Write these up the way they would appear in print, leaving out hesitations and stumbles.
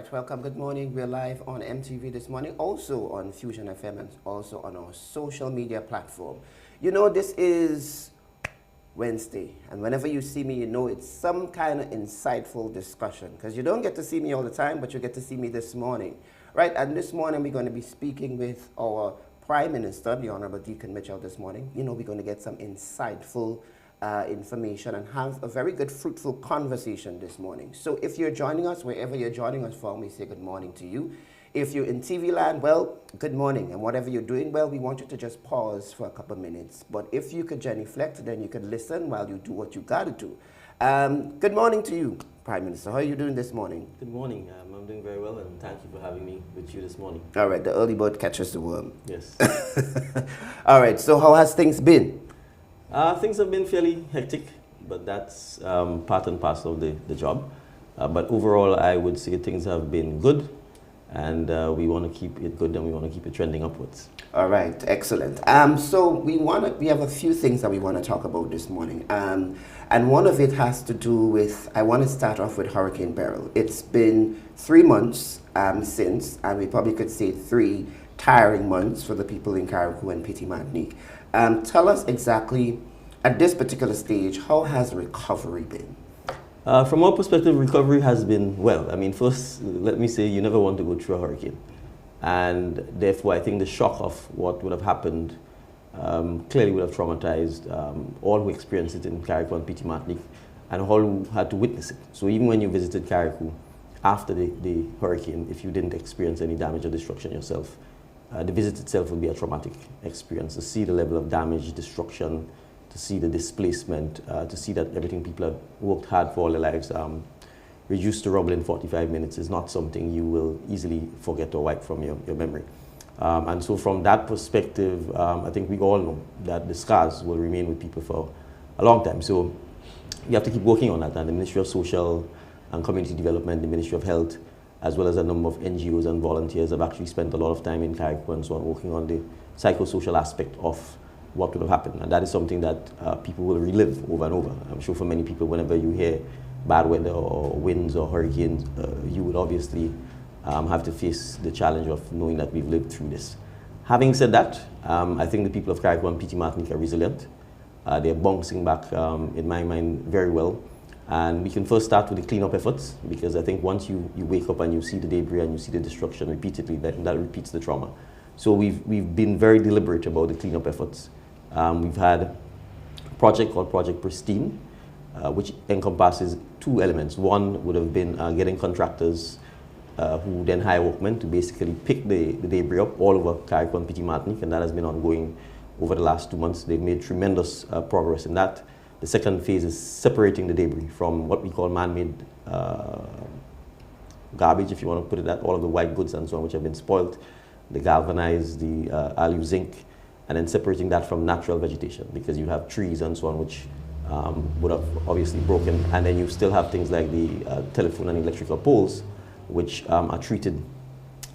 right, welcome. Good morning. We're live on MTV this morning, also on Fusion FM and also on our social media platform. You know, this is Wednesday, and whenever you see me, you know it's some kind of insightful discussion because you don't get to see me all the time, but you get to see me this morning, right? And this morning we're going to be speaking with our Prime Minister, the Honourable Dickon Mitchell, this morning. You know, we're going to get some insightful information and have a very good, fruitful conversation this morning. So if you're joining us, wherever you're joining us from, we say good morning to you. If you're in TV land, well, good morning. And whatever you're doing, well, we want you to just pause for a couple minutes. But if you could genuflect, then you could listen while you do what you got to do. Good morning to you, Prime Minister. How are you doing this morning? Good morning. I'm doing very well, and thank you for having me with you this morning. All right, the early bird catches the worm. Yes. All right, so how has things been? Things have been fairly hectic, but that's part and parcel of the job. But overall, I would say things have been good, and we want to keep it good, and we want to keep it trending upwards. All right, excellent. So we have a few things that we want to talk about this morning, and one of it has to do with, I want to start off with Hurricane Beryl. It's been 3 months since, and we probably could say 3 tiring months for the people in Carriacou and Petit Martinique. Tell us exactly, at this particular stage, how has recovery been? From our perspective, recovery has been well. I mean, first, let me say you never want to go through a hurricane. And therefore, I think the shock of what would have happened clearly would have traumatized all who experienced it in Carriacou and Petit Martinique and all who had to witness it. So even when you visited Carriacou after the hurricane, if you didn't experience any damage or destruction yourself, the visit itself will be a traumatic experience. To see the level of damage, destruction, to see the displacement, to see that everything people have worked hard for all their lives reduced to rubble in 45 minutes is not something you will easily forget or wipe from your memory. And so from that perspective, I think we all know that the scars will remain with people for a long time. So we have to keep working on that. And the Ministry of Social and Community Development, the Ministry of Health, as well as a number of NGOs and volunteers have actually spent a lot of time in Carriacou and so on working on the psychosocial aspect of what would have happened. And that is something that people will relive over and over. I'm sure for many people, whenever you hear bad weather or winds or hurricanes, you would obviously have to face the challenge of knowing that we've lived through this. Having said that, I think the people of Carriacou and Petit Martinique are resilient. They're bouncing back, in my mind, very well. And we can first start with the cleanup efforts, because I think once you wake up and you see the debris and you see the destruction repeatedly, that repeats the trauma. So we've been very deliberate about the cleanup efforts. We've had a project called Project Pristine, which encompasses 2 elements. One would have been getting contractors who then hire workmen to basically pick the debris up all over Carriacou and Petit Martinique, and that has been ongoing over the last 2 months. They've made tremendous progress in that. The second phase is separating the debris from what we call man-made garbage, if you want to put it that, all of the white goods and so on, which have been spoiled, the galvanized, the alu zinc, and then separating that from natural vegetation, because you have trees and so on, which would have obviously broken, and then you still have things like the telephone and electrical poles, which are treated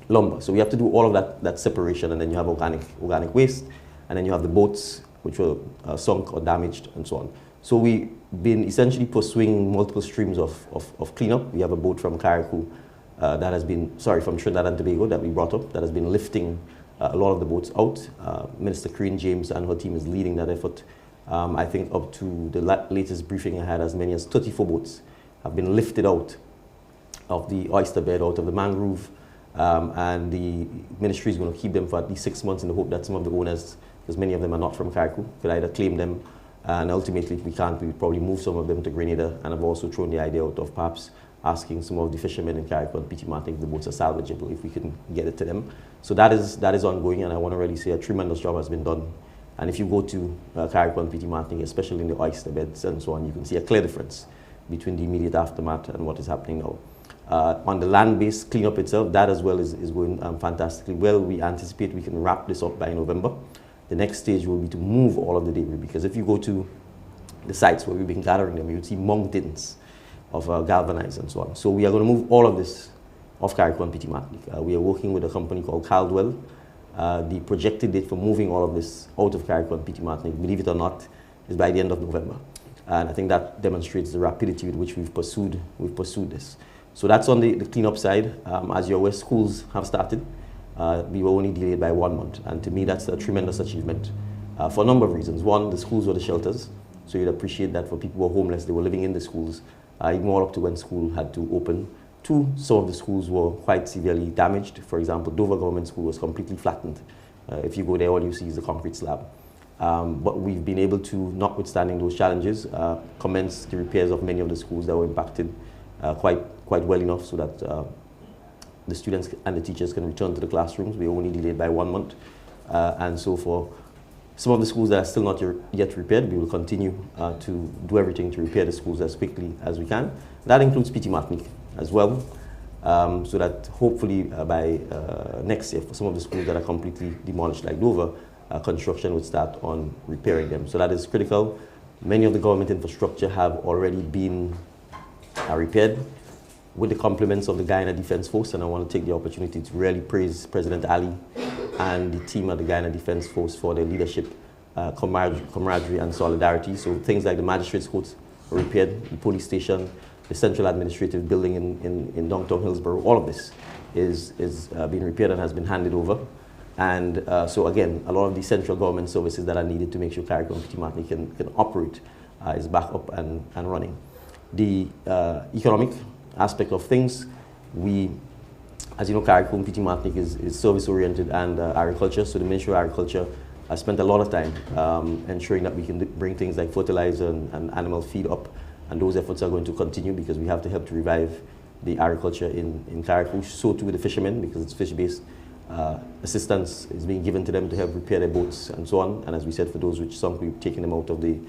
lumber. So we have to do all of that separation, and then you have organic waste, and then you have the boats, which were sunk or damaged, and so on. So we've been essentially pursuing multiple streams of cleanup. We have a boat from Carriacou from Trinidad and Tobago that we brought up that has been lifting a lot of the boats out. Minister Corinne James and her team is leading that effort. I think up to the latest briefing I had, as many as 34 boats have been lifted out of the oyster bed, out of the mangrove, and the ministry is going to keep them for at least 6 months in the hope that some of the owners, because many of them are not from Carriacou, could either claim them, and ultimately if we can't, we'll probably move some of them to Grenada. And I've also thrown the idea out of perhaps asking some of the fishermen in Carriacou and Petit Martinique if the boats are salvageable, if we can get it to them. So that is ongoing, and I want to really say a tremendous job has been done. And if you go to Carriacou and Petit Martinique, especially in the oyster beds and so on, you can see a clear difference between the immediate aftermath and what is happening now. On the land-based cleanup itself, that as well is going fantastically well. We anticipate we can wrap this up by November. The next stage will be to move all of the debris, because if you go to the sites where we've been gathering them, you would see mountains of galvanized and so on. So we are going to move all of this off Carriacou and Petit Martinique. We are working with a company called Caldwell. The projected date for moving all of this out of Carriacou and Petit Martinique, believe it or not, is by the end of November. And I think that demonstrates the rapidity with which we've pursued this. So that's on the cleanup side. As you're aware, schools have started. We were only delayed by 1 month, and to me that's a tremendous achievement for a number of reasons. One, the schools were the shelters, so you'd appreciate that for people who were homeless, they were living in the schools, even all up to when school had to open. Two, some of the schools were quite severely damaged. For example, Dover Government School was completely flattened. If you go there, all you see is the concrete slab. But we've been able to, notwithstanding those challenges, commence the repairs of many of the schools that were impacted quite well enough so that the students and the teachers can return to the classrooms. We were only delayed by 1 month. And so for some of the schools that are still not yet repaired, we will continue to do everything to repair the schools as quickly as we can. That includes Petit Martinique as well, so that hopefully by next year, for some of the schools that are completely demolished like Dover, construction would start on repairing them. So that is critical. Many of the government infrastructure have already been repaired with the compliments of the Guyana Defence Force, and I want to take the opportunity to really praise President Ali and the team at the Guyana Defence Force for their leadership, camaraderie and solidarity. So things like the Magistrates Court were repaired, the police station, the central administrative building in downtown Hillsborough, all of this is being repaired and has been handed over. And so again, a lot of the central government services that are needed to make sure Carriacou and Petit Martinique can operate is back up and running. The economic aspect of things, as you know, Carriacou and Petit Martinique is service-oriented and agriculture, so the Ministry of Agriculture has spent a lot of time ensuring that we can bring things like fertilizer and animal feed up, and those efforts are going to continue because we have to help to revive the agriculture in Carriacou. So too with the fishermen, because it's fish-based. Assistance is being given to them to help repair their boats and so on, and as we said, for those which sunk, we've taken them out of the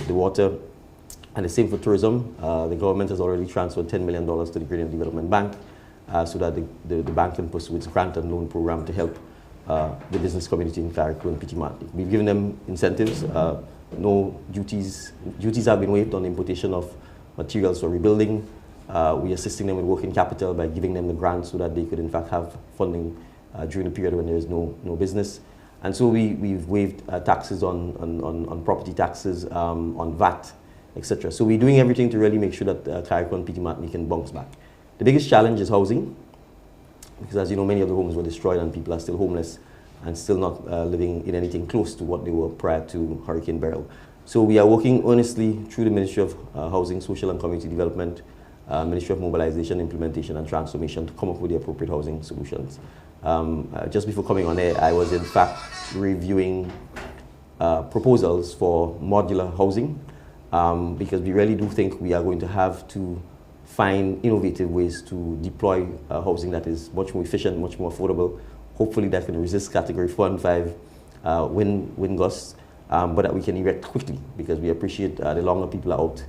water. And the same for tourism. The government has already transferred $10 million to the Gradient Development Bank so that the bank can pursue its grant and loan program to help the business community in Carriacou and Petit Martinique. We've given them incentives. No duties. Duties have been waived on the importation of materials for rebuilding. We're assisting them with working capital by giving them the grants so that they could in fact have funding during a period when there is no business. And so we've waived taxes on property taxes, on VAT, etc. So we're doing everything to really make sure that Carriacou and Petit Martinique can bounce back. The biggest challenge is housing, because as you know, many of the homes were destroyed and people are still homeless and still not living in anything close to what they were prior to Hurricane Beryl. So we are working earnestly through the Ministry of Housing, Social and Community Development, Ministry of Mobilization, Implementation and Transformation to come up with the appropriate housing solutions. Just before coming on air, I was in fact reviewing proposals for modular housing because we really do think we are going to have to find innovative ways to deploy housing that is much more efficient, much more affordable, hopefully that can resist category 4 and 5 wind gusts, but that we can erect quickly, because we appreciate the longer people are out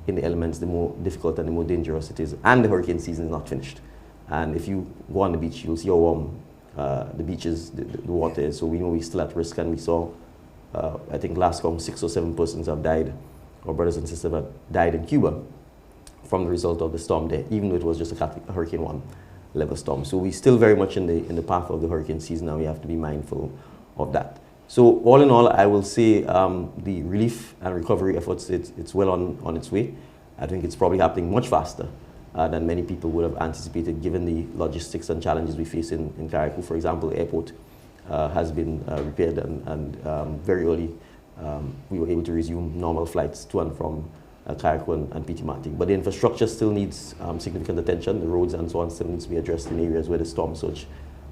in the elements, the more difficult and the more dangerous it is. And the hurricane season is not finished. And if you go on the beach, you'll see how warm the beach is, the water is. So we know we're still at risk, and we saw, I think last count, 6 or 7 persons have died, our brothers and sisters have died in Cuba from the result of the storm there, even though it was just a Hurricane 1 level storm. So we're still very much in the path of the hurricane season, and we have to be mindful of that. So all in all, I will say the relief and recovery efforts, it's well on its way. I think it's probably happening much faster than many people would have anticipated, given the logistics and challenges we face in Carriacou. For example, the airport has been repaired, and very early we were able to resume normal flights to and from Carriacou and Petit Martinique. But the infrastructure still needs significant attention. The roads and so on still needs to be addressed in areas where the storm surge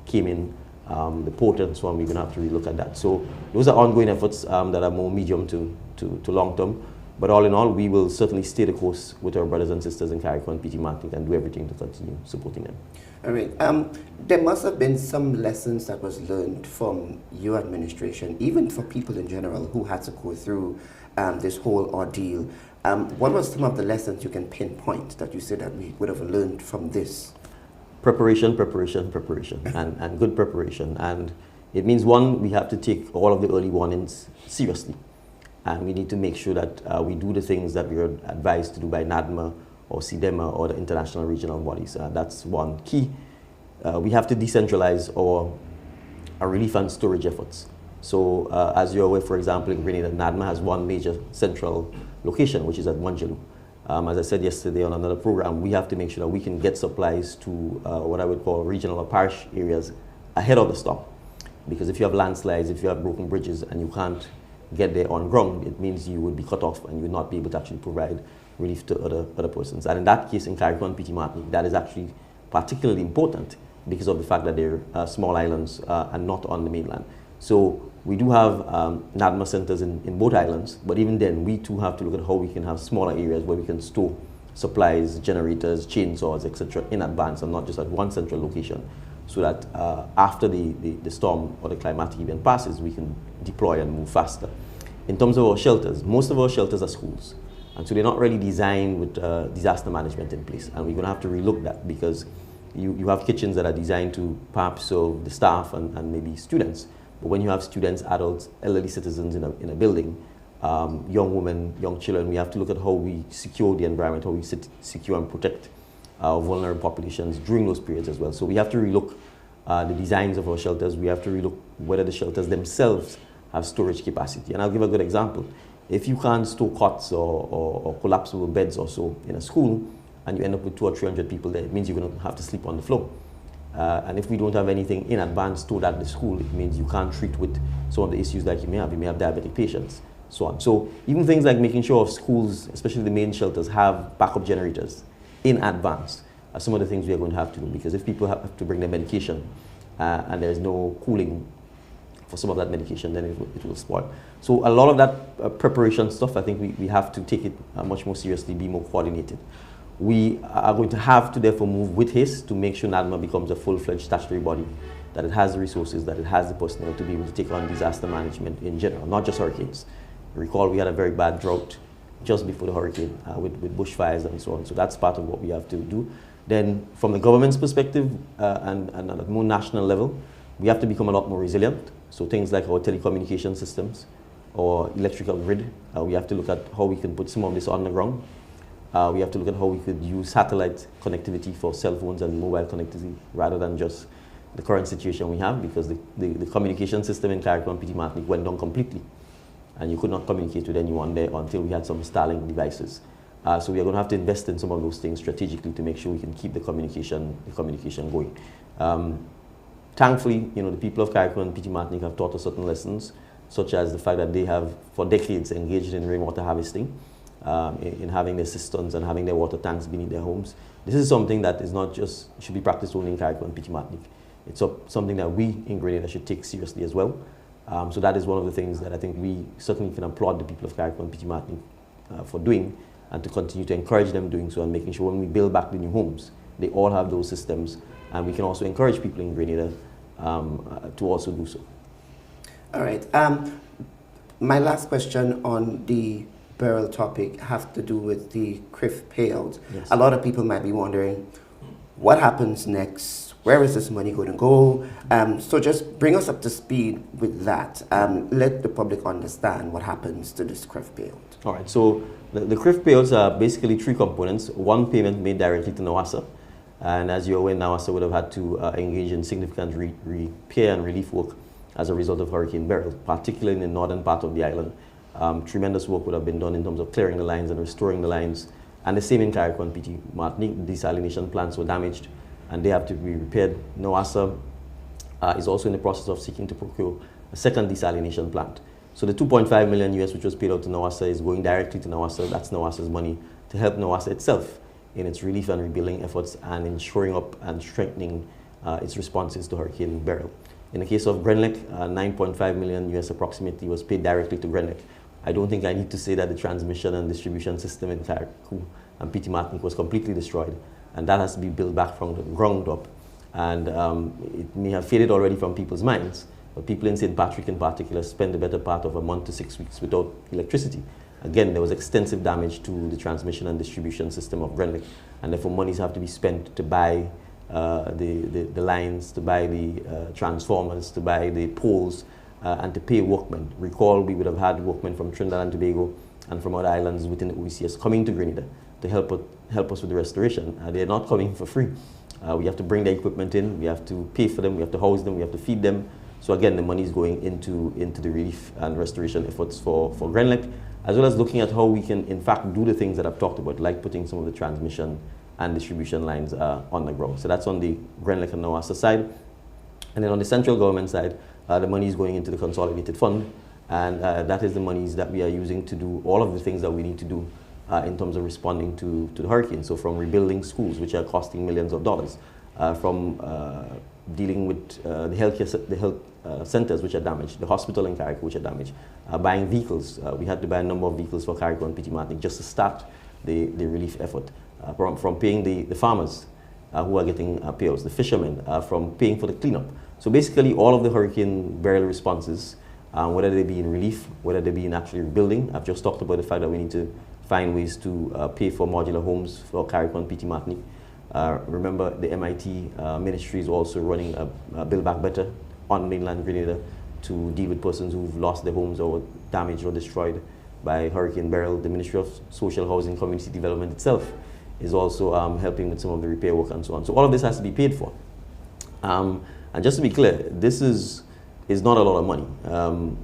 came in. The port and so on, we're going to have to relook at that. So those are ongoing efforts that are more medium to long term. But all in all, we will certainly stay the course with our brothers and sisters in Carriacou and Petit Martinique and do everything to continue supporting them. All right. There must have been some lessons that was learned from your administration, even for people in general who had to go through this whole ordeal. What were some of the lessons you can pinpoint that you said that we would have learned from this? Preparation, preparation, preparation, and good preparation. And it means, one, we have to take all of the early warnings seriously. And we need to make sure that we do the things that we are advised to do by NADMA or CDEMA or the international regional bodies. That's one key. We have to decentralize our relief and storage efforts. So as you're aware, for example, in Grenada, NADMA has one major central location, which is at Manjalou. As I said yesterday on another program, we have to make sure that we can get supplies to what I would call regional or parish areas ahead of the storm. Because if you have landslides, if you have broken bridges and you can't get there on ground, it means you would be cut off and you would not be able to actually provide relief to other persons. And in that case, in Carriacou and PT Martinique, that is actually particularly important because of the fact that they're small islands and not on the mainland. So we do have NADMA centers in both islands, but even then, we too have to look at how we can have smaller areas where we can store supplies, generators, chainsaws, etc. in advance and not just at one central location, so that after the storm or the climatic event passes, we can deploy and move faster. In terms of our shelters, most of our shelters are schools, and so they're not really designed with disaster management in place, and we're going to have to relook that because you have kitchens that are designed to perhaps serve the staff and maybe students. But when you have students, adults, elderly citizens in a building, young women, young children, we have to look at how we secure the environment, how we secure and protect vulnerable populations during those periods as well. So we have to relook the designs of our shelters. We have to relook whether the shelters themselves have storage capacity. And I'll give a good example. If you can't store cots or collapsible beds or so in a school, and you end up with 200 or 300 people there, it means you're going to have to sleep on the floor. And if we don't have anything in advance stored at the school, it means you can't treat with some of the issues that you may have. You may have diabetic patients, so on. So even things like making sure schools, especially the main shelters, have backup generators in advance are some of the things we are going to have to do, because if people have to bring their medication and there's no cooling for some of that medication, then it will spoil. So a lot of that preparation stuff, I think we have to take it much more seriously, be more coordinated. We are going to have to therefore move with haste to make sure NADMA becomes a full-fledged statutory body, that it has the resources, that it has the personnel to be able to take on disaster management in general, not just hurricanes. Recall we had a very bad drought just before the hurricane with bushfires and so on. So that's part of what we have to do. Then from the government's perspective and at a more national level, we have to become a lot more resilient. So things like our telecommunication systems or electrical grid, we have to look at how we can put some of this on the ground. We have to look at how we could use satellite connectivity for cell phones and mobile connectivity rather than just the current situation we have, because the communication system in Carriacou and PT Martinique went down completely. And you could not communicate with anyone there until we had some Starlink devices. So we are going to have to invest in some of those things strategically to make sure we can keep the communication going. Thankfully, the people of Carriacou and PT Martinique have taught us certain lessons, such as the fact that they have, for decades, engaged in rainwater harvesting, in having their cisterns and having their water tanks beneath their homes. This is something that is not just, should be practiced only in Carriacou and PT Martinique. It's something that we in Grenada should take seriously as well. So that is one of the things that I think we certainly can applaud the people of Carriacou and PT Martinique for doing, and to continue to encourage them doing so, and making sure when we build back the new homes, they all have those systems, and we can also encourage people in Grenada to also do so. All right. My last question on the Beryl topic has to do with the CRIF payouts. Yes. A lot of people might be wondering, what happens next? Where is this money going to go? So just bring us up to speed with that. Let the public understand what happens to this CRIF payout. All right, so the CRIF payouts are basically three components. One payment made directly to NOASA, and as you're aware, NOASA would have had to engage in significant repair and relief work as a result of Hurricane Beryl, particularly in the northern part of the island. Tremendous work would have been done in terms of clearing the lines and restoring the lines, and the same in Carriacou and PT Martinique. The desalination plants were damaged, and they have to be repaired. NOASA is also in the process of seeking to procure a second desalination plant. So the 2.5 million US, which was paid out to NOASA, is going directly to NOASA. That's NOASA's money to help NOASA itself in its relief and rebuilding efforts and ensuring up and strengthening its responses to Hurricane Beryl. In the case of Grenlec, 9.5 million US approximately was paid directly to Grenlec. I don't think I need to say that the transmission and distribution system in Carriacou and PT Martinique was completely destroyed, and that has to be built back from the ground up. And it may have faded already from people's minds, but people in St. Patrick in particular spent the better part of a month to 6 weeks without electricity. Again, there was extensive damage to the transmission and distribution system of Grenlec, and therefore monies have to be spent to buy the lines, to buy the transformers, to buy the poles, and to pay workmen. Recall, we would have had workmen from Trinidad and Tobago and from other islands within the OECS coming to Grenada to help us with the restoration. They're not coming for free. We have to bring the equipment in, we have to pay for them, we have to house them, we have to feed them. So again, the money is going into the relief and restoration efforts for Grenlec, as well as looking at how we can, in fact, do the things that I've talked about, like putting some of the transmission and distribution lines on the ground. So that's on the Grenlec and Nawassa side. And then on the central government side, the money is going into the consolidated fund, and that is the monies that we are using to do all of the things that we need to do in terms of responding to the hurricane. So from rebuilding schools, which are costing millions of dollars, from dealing with the health centers which are damaged, the hospital in Carriacou which are damaged, buying vehicles. We had to buy a number of vehicles for Carriacou and Petit Martinique just to start the relief effort. From paying the farmers who are getting payouts, the fishermen, from paying for the cleanup. So basically all of the hurricane burial responses, whether they be in relief, whether they be in actually rebuilding. I've just talked about the fact that we need to find ways to pay for modular homes for Carriacou and Petit Martinique. Remember, the MIT ministry is also running a Build Back Better on mainland Grenada to deal with persons who've lost their homes or were damaged or destroyed by Hurricane Beryl. The Ministry of Social Housing Community Development itself is also helping with some of the repair work and so on. So all of this has to be paid for. And just to be clear, this is not a lot of money.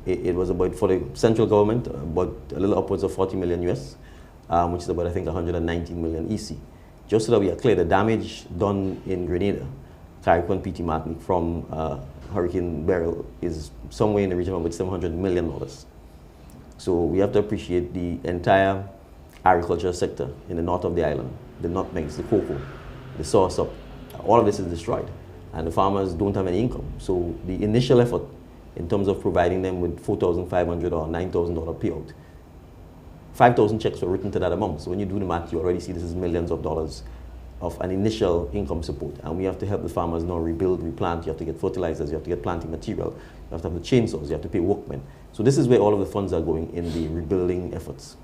It was about, for the central government, about a little upwards of 40 million US, which is about, I think, 119 million EC. Just so that we are clear, the damage done in Grenada, Carriacou and Petit Martinique from Hurricane Beryl is somewhere in the region of about $700 million. So we have to appreciate the entire agriculture sector in the north of the island, the nutmegs, the cocoa, the sauersup, all of this is destroyed. And the farmers don't have any income. So the initial effort in terms of providing them with $4,500 or $9,000 payout, 5,000 checks were written to that amount. So when you do the math, you already see this is millions of dollars of an initial income support. And we have to help the farmers now rebuild, replant. You have to get fertilizers, you have to get planting material, you have to have the chainsaws, you have to pay workmen. So this is where all of the funds are going in the rebuilding efforts.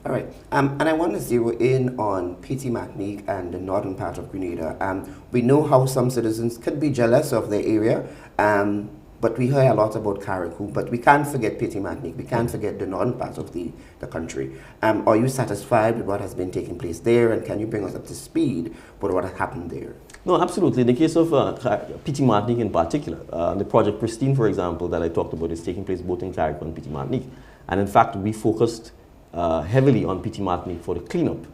All right, and I want to zero in on Petit Martinique and the northern part of Grenada. We know how some citizens could be jealous of their area, but we hear a lot about Carriacou, but we can't forget Petit Martinique, we can't forget the northern part of the country. Are you satisfied with what has been taking place there, and can you bring us up to speed with what has happened there? No, absolutely. In the case of Petit Martinique in particular, the Project Pristine, for example, that I talked about is taking place both in Carriacou and Petit Martinique. And in fact, we focused heavily on Petit Martinique for the cleanup,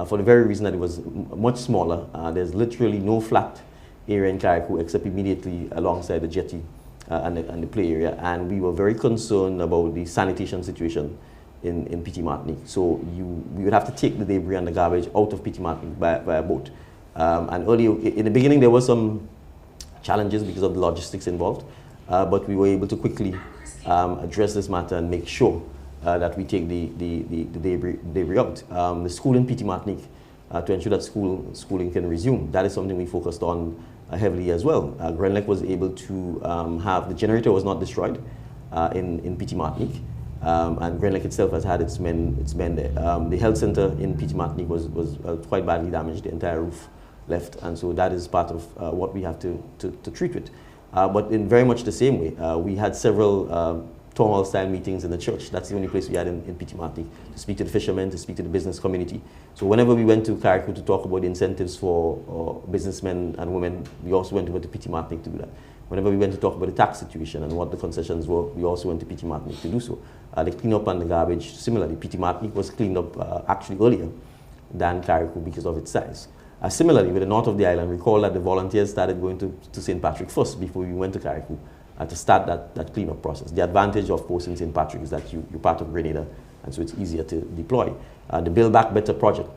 for the very reason that it was much smaller. There's literally no flat area in Carriacou except immediately alongside the jetty and the play area, and we were very concerned about the sanitation situation in Petit Martinique. So we would have to take the debris and the garbage out of Petit Martinique by a boat. And earlier, in the beginning, there were some challenges because of the logistics involved, but we were able to quickly address this matter and make sure that we take the debris out. The school in Petit Martinique, to ensure that schooling can resume, that is something we focused on heavily as well. Grenlec was able to have, the generator was not destroyed in Petit Martinique, and Grenlec itself has had its men there. The health center in Petit Martinique was quite badly damaged, the entire roof left, and so that is part of what we have to treat with. But in very much the same way, we had several town hall style meetings in the church. That's the only place we had in Petit Martinique, to speak to the fishermen, to speak to the business community. So whenever we went to Carriacou to talk about incentives for businessmen and women, we also went over to Petit Martinique to do that. Whenever we went to talk about the tax situation and what the concessions were, we also went to Petit Martinique to do so. The cleanup and the garbage, similarly, Petit Martinique was cleaned up actually earlier than Carriacou because of its size. Similarly, with the north of the island, recall that the volunteers started going to St. Patrick first before we went to Carriacou to start that cleanup process. The advantage, of course, in St. Patrick is that you're part of Grenada, and so it's easier to deploy. The Build Back Better project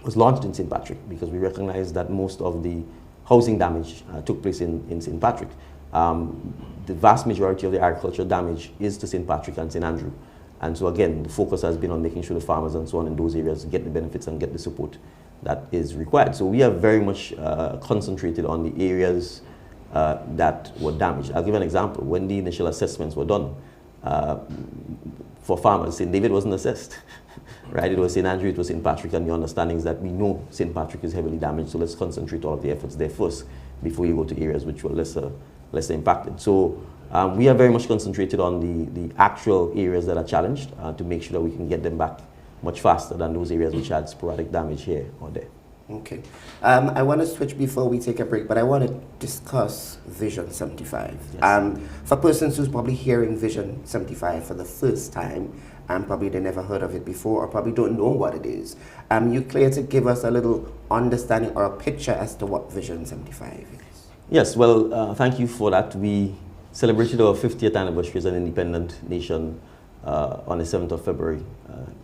was launched in St. Patrick because we recognized that most of the housing damage took place in St. Patrick. The vast majority of the agricultural damage is to St. Patrick and St. Andrew. And so again, the focus has been on making sure the farmers and so on in those areas get the benefits and get the support that is required. So we are very much concentrated on the areas that were damaged. I'll give an example. When the initial assessments were done for farmers, St. David wasn't assessed, right? It was St. Andrew, it was St. Patrick, and the understanding is that we know St. Patrick is heavily damaged, so let's concentrate all of the efforts there first before you go to areas which were lesser impacted. So we are very much concentrated on the actual areas that are challenged to make sure that we can get them back much faster than those areas which had sporadic damage here or there. Okay. I want to switch before we take a break, but I want to discuss Vision 75. Yes. For persons who's probably hearing Vision 75 for the first time, and probably they never heard of it before, or probably don't know what it is, you clear to give us a little understanding or a picture as to what Vision 75 is? Yes, well, thank you for that. We celebrated our 50th anniversary as an independent nation on the 7th of February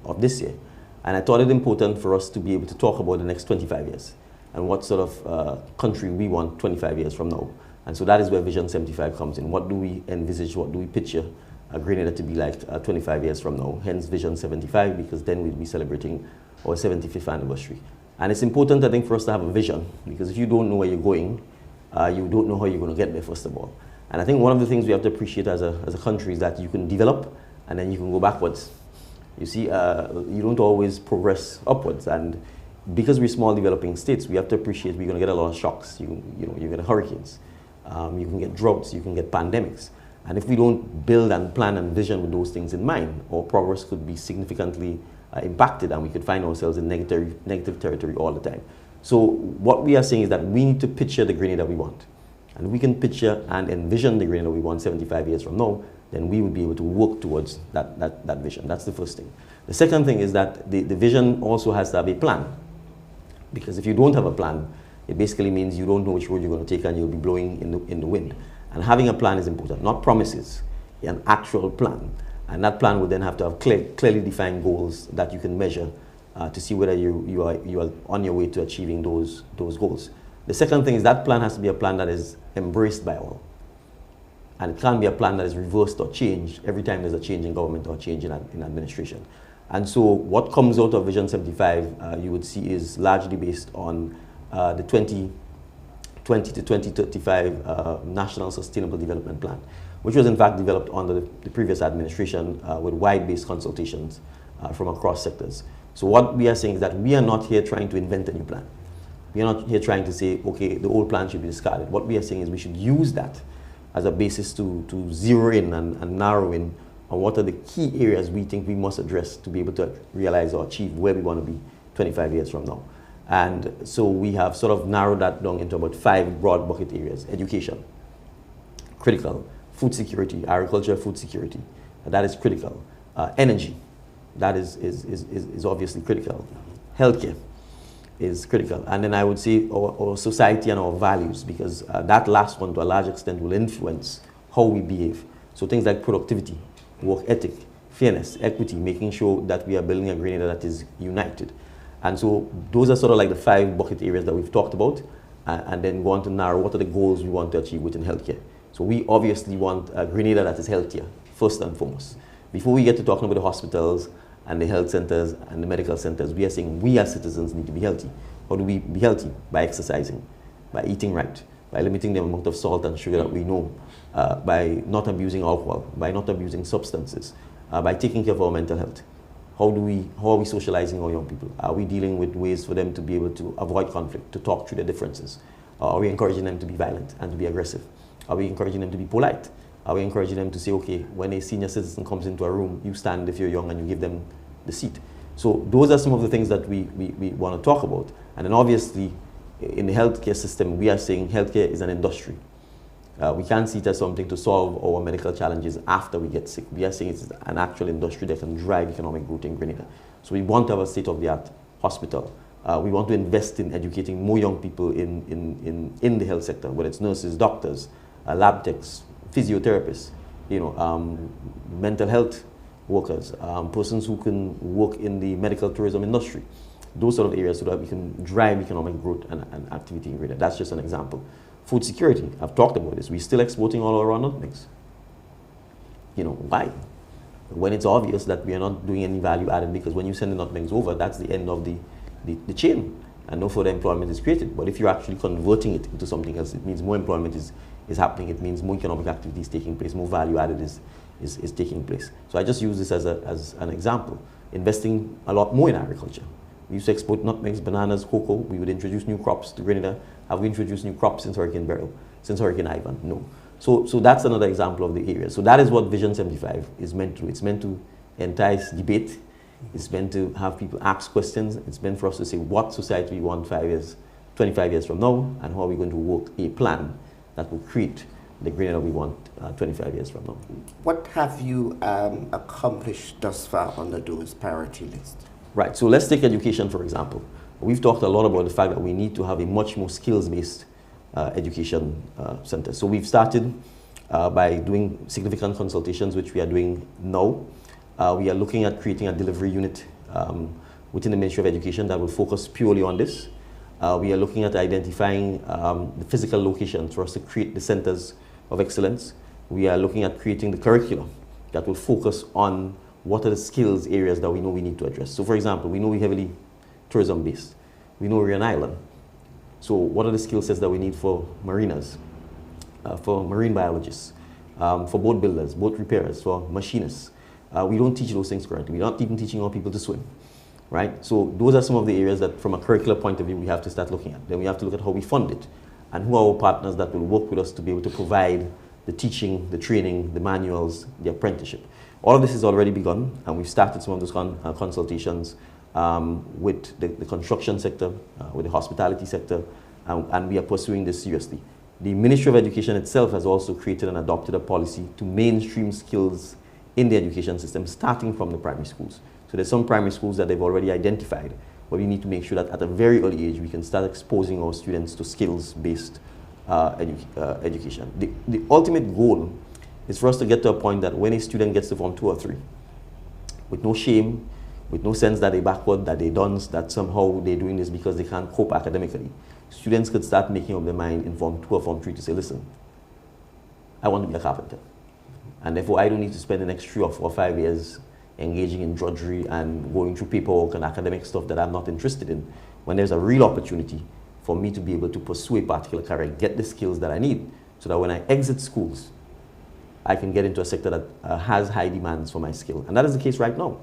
of this year. And I thought it important for us to be able to talk about the next 25 years and what sort of country we want 25 years from now. And so that is where Vision 75 comes in. What do we envisage, what do we picture Grenada to be like 25 years from now? Hence Vision 75, because then we'll be celebrating our 75th anniversary. And it's important, I think, for us to have a vision, because if you don't know where you're going, you don't know how you're going to get there, first of all. And I think one of the things we have to appreciate as a country is that you can develop and then you can go backwards. You see, you don't always progress upwards, and because we're small developing states, we have to appreciate we're going to get a lot of shocks. You know, you get hurricanes, you can get droughts, you can get pandemics, and if we don't build and plan and vision with those things in mind, our progress could be significantly impacted, and we could find ourselves in negative territory all the time. So what we are saying is that we need to picture the Grenada we want, and we can picture and envision the Grenada we want 75 years from now. Then we will be able to work towards that vision. That's the first thing. The second thing is that the vision also has to have a plan. Because if you don't have a plan, it basically means you don't know which road you're going to take and you'll be blowing in the wind. And having a plan is important, not promises, an actual plan. And that plan would then have to have clearly defined goals that you can measure to see whether you are on your way to achieving those goals. The second thing is that plan has to be a plan that is embraced by all. And it can't be a plan that is reversed or changed every time there's a change in government or change in administration. And so what comes out of Vision 75, you would see, is largely based on the 2020 to 2035 National Sustainable Development Plan, which was in fact developed under the previous administration with wide-based consultations from across sectors. So what we are saying is that we are not here trying to invent a new plan. We are not here trying to say, okay, the old plan should be discarded. What we are saying is we should use that as a basis to zero in and narrow in on what are the key areas we think we must address to be able to realize or achieve where we want to be 25 years from now. And so we have sort of narrowed that down into about 5 broad bucket areas. Education, critical. Food security, agriculture, food security, that is critical. Energy, that is obviously critical. Healthcare is critical. And then I would say our society and our values, because that last one to a large extent will influence how we behave. So things like productivity, work ethic, fairness, equity, making sure that we are building a Grenada that is united. And so those are sort of like the 5 bucket areas that we've talked about, and then go on to narrow what are the goals we want to achieve within healthcare. So we obviously want a Grenada that is healthier, first and foremost. Before we get to talking about the hospitals and the health centers and the medical centers, we are saying we as citizens need to be healthy. How do we be healthy? By exercising, by eating right, by limiting the amount of salt and sugar that we know, by not abusing alcohol, by not abusing substances, by taking care of our mental health. How are we socializing our young people? Are we dealing with ways for them to be able to avoid conflict, to talk through their differences? Are we encouraging them to be violent and to be aggressive? Are we encouraging them to be polite? Are we encouraging them to say, okay, when a senior citizen comes into a room, you stand if you're young and you give them the seat? So those are some of the things that we want to talk about. And then obviously, in the healthcare system, we are saying healthcare is an industry. We can't see it as something to solve our medical challenges after we get sick. We are saying it's an actual industry that can drive economic growth in Grenada. So we want to have a state-of-the-art hospital. We want to invest in educating more young people in the health sector, whether it's nurses, doctors, lab techs, physiotherapists, mental health workers, persons who can work in the medical tourism industry. Those sort of areas so that we can drive economic growth and activity in Grenada. That's just an example. Food security, I've talked about this. We're still exporting all our nutmegs. Why? When it's obvious that we are not doing any value added, because when you send the nutmegs over, that's the end of the chain, and no further employment is created. But if you're actually converting it into something else, it means more employment is happening. It means more economic activity is taking place, more value added is taking place. So I just use this as an example. Investing a lot more in agriculture. We used to export nutmegs, bananas, cocoa. We would introduce new crops to Grenada. Have we introduced new crops since Hurricane Beryl? Since Hurricane Ivan? No. So that's another example of the area. So that is what Vision 75 is meant to do. It's meant to entice debate. It's meant to have people ask questions. It's meant for us to say what society we want 5 years, 25 years from now, and how are we going to work a plan that will create the Grenada we want 25 years from now. What have you accomplished thus far under those priority lists? Right, so let's take education, for example. We've talked a lot about the fact that we need to have a much more skills-based education center. So we've started by doing significant consultations, which we are doing now. We are looking at creating a delivery unit within the Ministry of Education that will focus purely on this. We are looking at identifying the physical locations for us to create the centers of excellence. We are looking at creating the curriculum that will focus on what are the skills areas that we know we need to address. So for example, we know we're heavily tourism based. We know we're an island. So what are the skill sets that we need for mariners, for marine biologists, for boat builders, boat repairers, for machinists? We don't teach those things currently. We're not even teaching our people to swim, right? So those are some of the areas that from a curricular point of view we have to start looking at. Then we have to look at how we fund it and who are our partners that will work with us to be able to provide the teaching, the training, the manuals, the apprenticeship. All of this has already begun, and we've started some of those consultations with the construction sector, with the hospitality sector, and we are pursuing this seriously. The Ministry of Education itself has also created and adopted a policy to mainstream skills in the education system, starting from the primary schools. So there's some primary schools that they've already identified, but we need to make sure that at a very early age we can start exposing our students to skills-based education. The ultimate goal is for us to get to a point that when a student gets to Form 2 or 3, with no shame, with no sense that they're backward, that they're dunce, that somehow they're doing this because they can't cope academically, students could start making up their mind in Form 2 or Form 3 to say, listen, I want to be a carpenter. And therefore, I don't need to spend the next 3 or 4 or 5 years engaging in drudgery and going through paperwork and academic stuff that I'm not interested in, when there's a real opportunity for me to be able to pursue a particular career, get the skills that I need, so that when I exit schools, I can get into a sector that has high demands for my skill. And that is the case right now.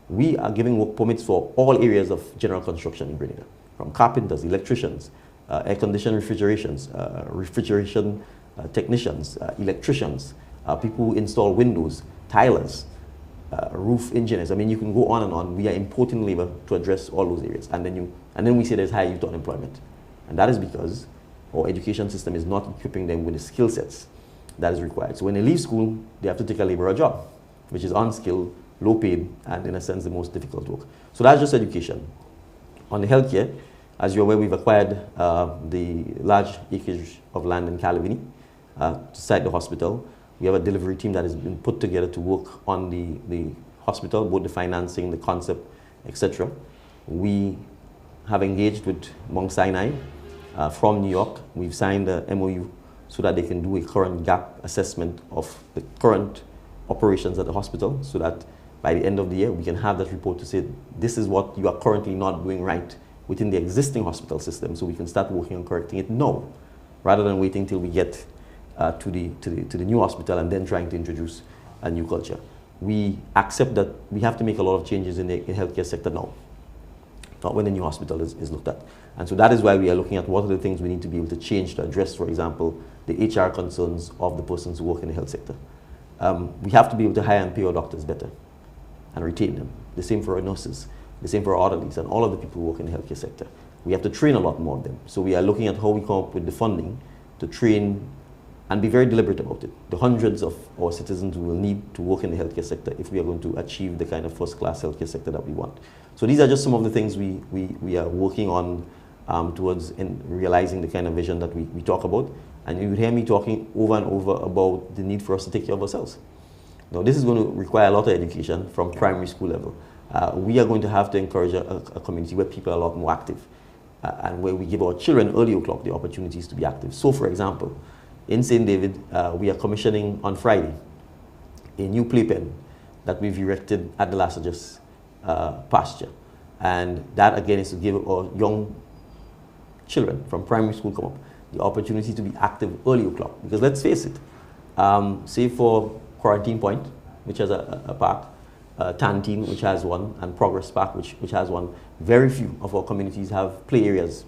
We are giving work permits for all areas of general construction in Grenada, from carpenters, electricians, air-conditioned refrigeration technicians, electricians, people who install windows, tilers, roof engineers. I mean, you can go on and on. We are importing labor to address all those areas. And then we say there's high youth unemployment. And that is because our education system is not equipping them with the skill sets that is required. So when they leave school, they have to take a laborer job, which is unskilled, low paid, and in a sense the most difficult work. So that's just education. On the healthcare, as you're aware, we've acquired the large acreage of land in Calavini to site the hospital. We have a delivery team that has been put together to work on the hospital, both the financing, the concept, etc. We have engaged with Mount Sinai from New York. We've signed a MOU so that they can do a current gap assessment of the current operations at the hospital, so that by the end of the year we can have that report to say this is what you are currently not doing right within the existing hospital system, so we can start working on correcting it now, rather than waiting till we get to the new hospital and then trying to introduce a new culture. We accept that we have to make a lot of changes in the healthcare sector now, not when the new hospital is looked at. And so that is why we are looking at what are the things we need to be able to change to address, for example, the HR concerns of the persons who work in the health sector. We have to be able to hire and pay our doctors better and retain them. The same for our nurses, the same for our orderlies and all of the people who work in the healthcare sector. We have to train a lot more of them. So we are looking at how we come up with the funding to train and be very deliberate about it. The hundreds of our citizens who will need to work in the healthcare sector if we are going to achieve the kind of first-class healthcare sector that we want. So these are just some of the things we are working on towards in realizing the kind of vision that we talk about. And you would hear me talking over and over about the need for us to take care of ourselves. Now, this is going to require a lot of education from primary school level. We are going to have to encourage a community where people are a lot more active and where we give our children early o'clock the opportunities to be active. So, for example, in St. David, we are commissioning on Friday a new playpen that we've erected at the Lassages pasture. And that, again, is to give our young children from primary school come up the opportunity to be active early o'clock. Because let's face it, say for Quarantine Point, which has a park, Tantine, which has one, and Progress Park, which has one, very few of our communities have play areas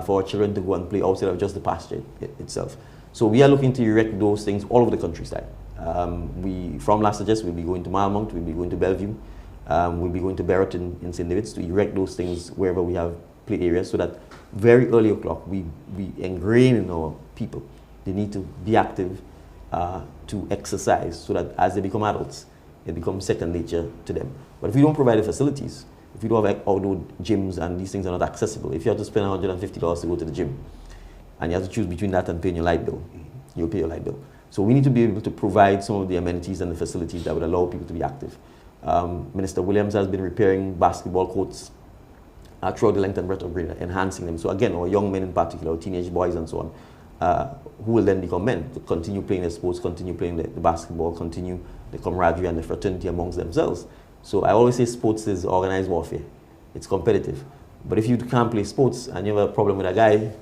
for our children to go and play outside of just the pasture itself. So we are looking to erect those things all over the countryside. From Lassages, we'll be going to Malmont, we'll be going to Bellevue, We'll be going to Barrett in St. David's to erect those things wherever we have play areas, so that very early o'clock we ingrain in our people they need to be active, to exercise, so that as they become adults, it becomes second nature to them. But if we don't provide the facilities, if we don't have outdoor gyms and these things are not accessible, if you have to spend $150 to go to the gym, and you have to choose between that and paying your light bill, you'll pay your light bill. So we need to be able to provide some of the amenities and the facilities that would allow people to be active. Minister Williams has been repairing basketball courts throughout the length and breadth of Grenada, enhancing them. So again, our young men in particular, our teenage boys and so on, who will then become men, to continue playing the sports, continue playing the basketball, continue the camaraderie and the fraternity amongst themselves. So I always say sports is organized warfare. It's competitive. But if you can't play sports and you have a problem with a guy,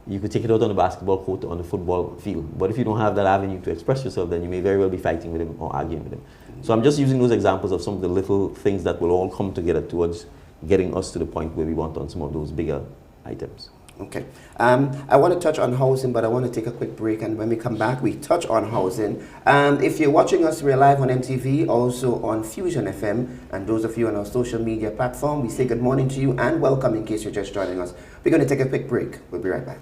you could take it out on the basketball court or on the football field. But if you don't have that avenue to express yourself, then you may very well be fighting with him or arguing with him. So I'm just using those examples of some of the little things that will all come together towards getting us to the point where we want on some of those bigger items. Okay. I want to touch on housing, but I want to take a quick break, and when we come back, we touch on housing. If you're watching us, we're live on MTV, also on Fusion FM, and those of you on our social media platform, we say good morning to you and welcome in case you're just joining us. We're going to take a quick break. We'll be right back.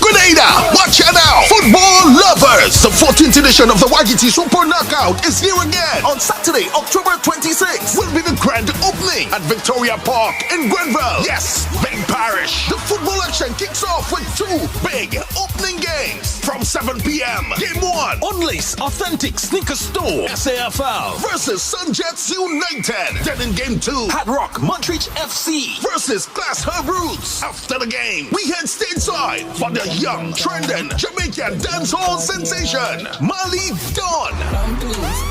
Grenada, watch out now! Football lovers! The 14th edition of the YGT Super Knockout is here again on Saturday, October 26th. Will be the grand opening at Victoria Park in Grenville. Yes, Big Parish. The football action kicks off with two big opening games from 7 p.m. Game 1, Unlace Authentic Sneaker Store, SAFL versus Sunjets United. Then in Game 2, Hat Rock Montreach FC versus Glass Herb Roots. After the game, we head stateside for the young, trending Jamaican dancehall sensation, Mali Dawn.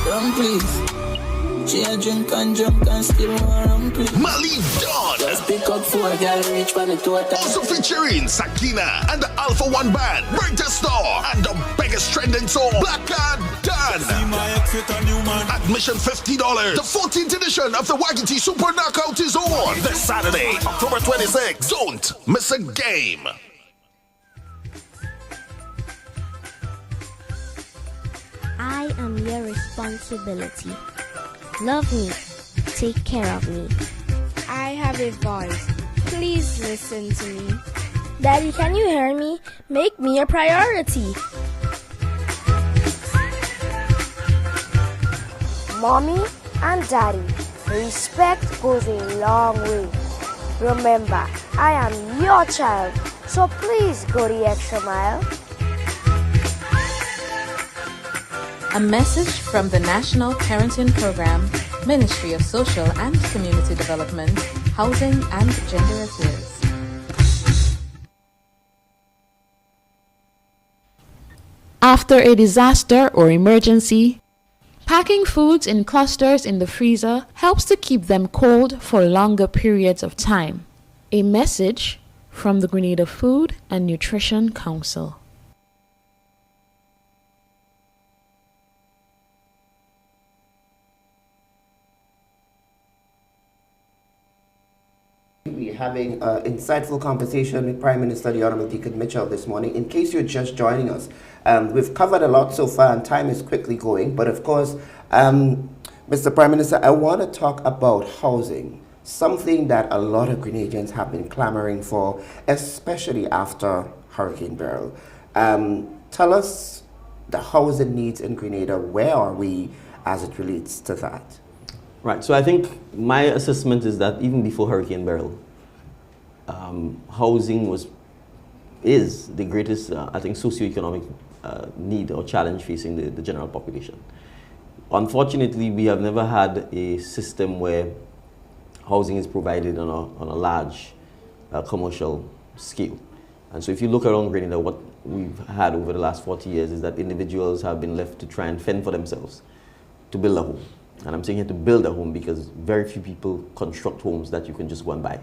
Rum please. She a drink and still more rum please. Mali Dawn. Just pick up 4 girl reach for the total. Also featuring Sakina and the Alpha One Band, Break the Star, and the biggest trending song, Black and Dan. Admission $50. The 14th edition of the YGT Super Knockout is on this Saturday, October 26th. Don't miss a game. I am your responsibility. Love me. Take care of me. I have a voice. Please listen to me. Daddy, can you hear me? Make me a priority. Mommy and Daddy, respect goes a long way. Remember, I am your child, so please go the extra mile. A message from the National Parenting Program, Ministry of Social and Community Development, Housing and Gender Affairs. After a disaster or emergency, packing foods in clusters in the freezer helps to keep them cold for longer periods of time. A message from the Grenada Food and Nutrition Council. We're having an insightful conversation with Prime Minister the Honourable Dickon Mitchell this morning. In case you're just joining us, we've covered a lot so far and time is quickly going. But of course, Mr. Prime Minister, I want to talk about housing, something that a lot of Grenadians have been clamoring for, especially after Hurricane Beryl. Tell us the housing needs in Grenada. Where are we as it relates to that? Right, so I think my assessment is that even before Hurricane Beryl, housing is the greatest, I think, socioeconomic need or challenge facing the general population. Unfortunately, we have never had a system where housing is provided on a large commercial scale. And so if you look around Grenada, what we've had over the last 40 years is that individuals have been left to try and fend for themselves, to build a home. And I'm saying here to build a home because very few people construct homes that you can just go and buy.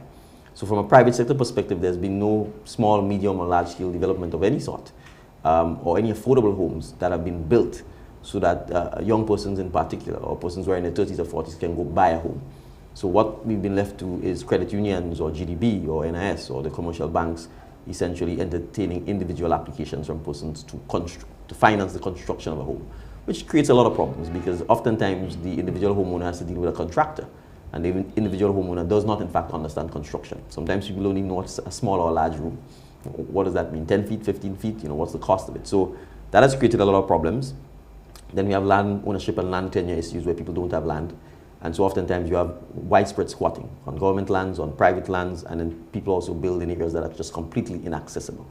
So from a private sector perspective, there's been no small, medium, or large scale development of any sort, or any affordable homes that have been built so that young persons in particular, or persons who are in their 30s or 40s, can go buy a home. So what we've been left to is credit unions or GDB or NIS or the commercial banks essentially entertaining individual applications from persons to finance the construction of a home. which creates a lot of problems because oftentimes the individual homeowner has to deal with a contractor, and the individual homeowner does not in fact understand construction. Sometimes people only know what's a small or a large room. What does that mean? 10 feet, 15 feet, what's the cost of it? So that has created a lot of problems. Then we have land ownership and land tenure issues where people don't have land. And so oftentimes you have widespread squatting on government lands, on private lands, and then people also build in areas that are just completely inaccessible.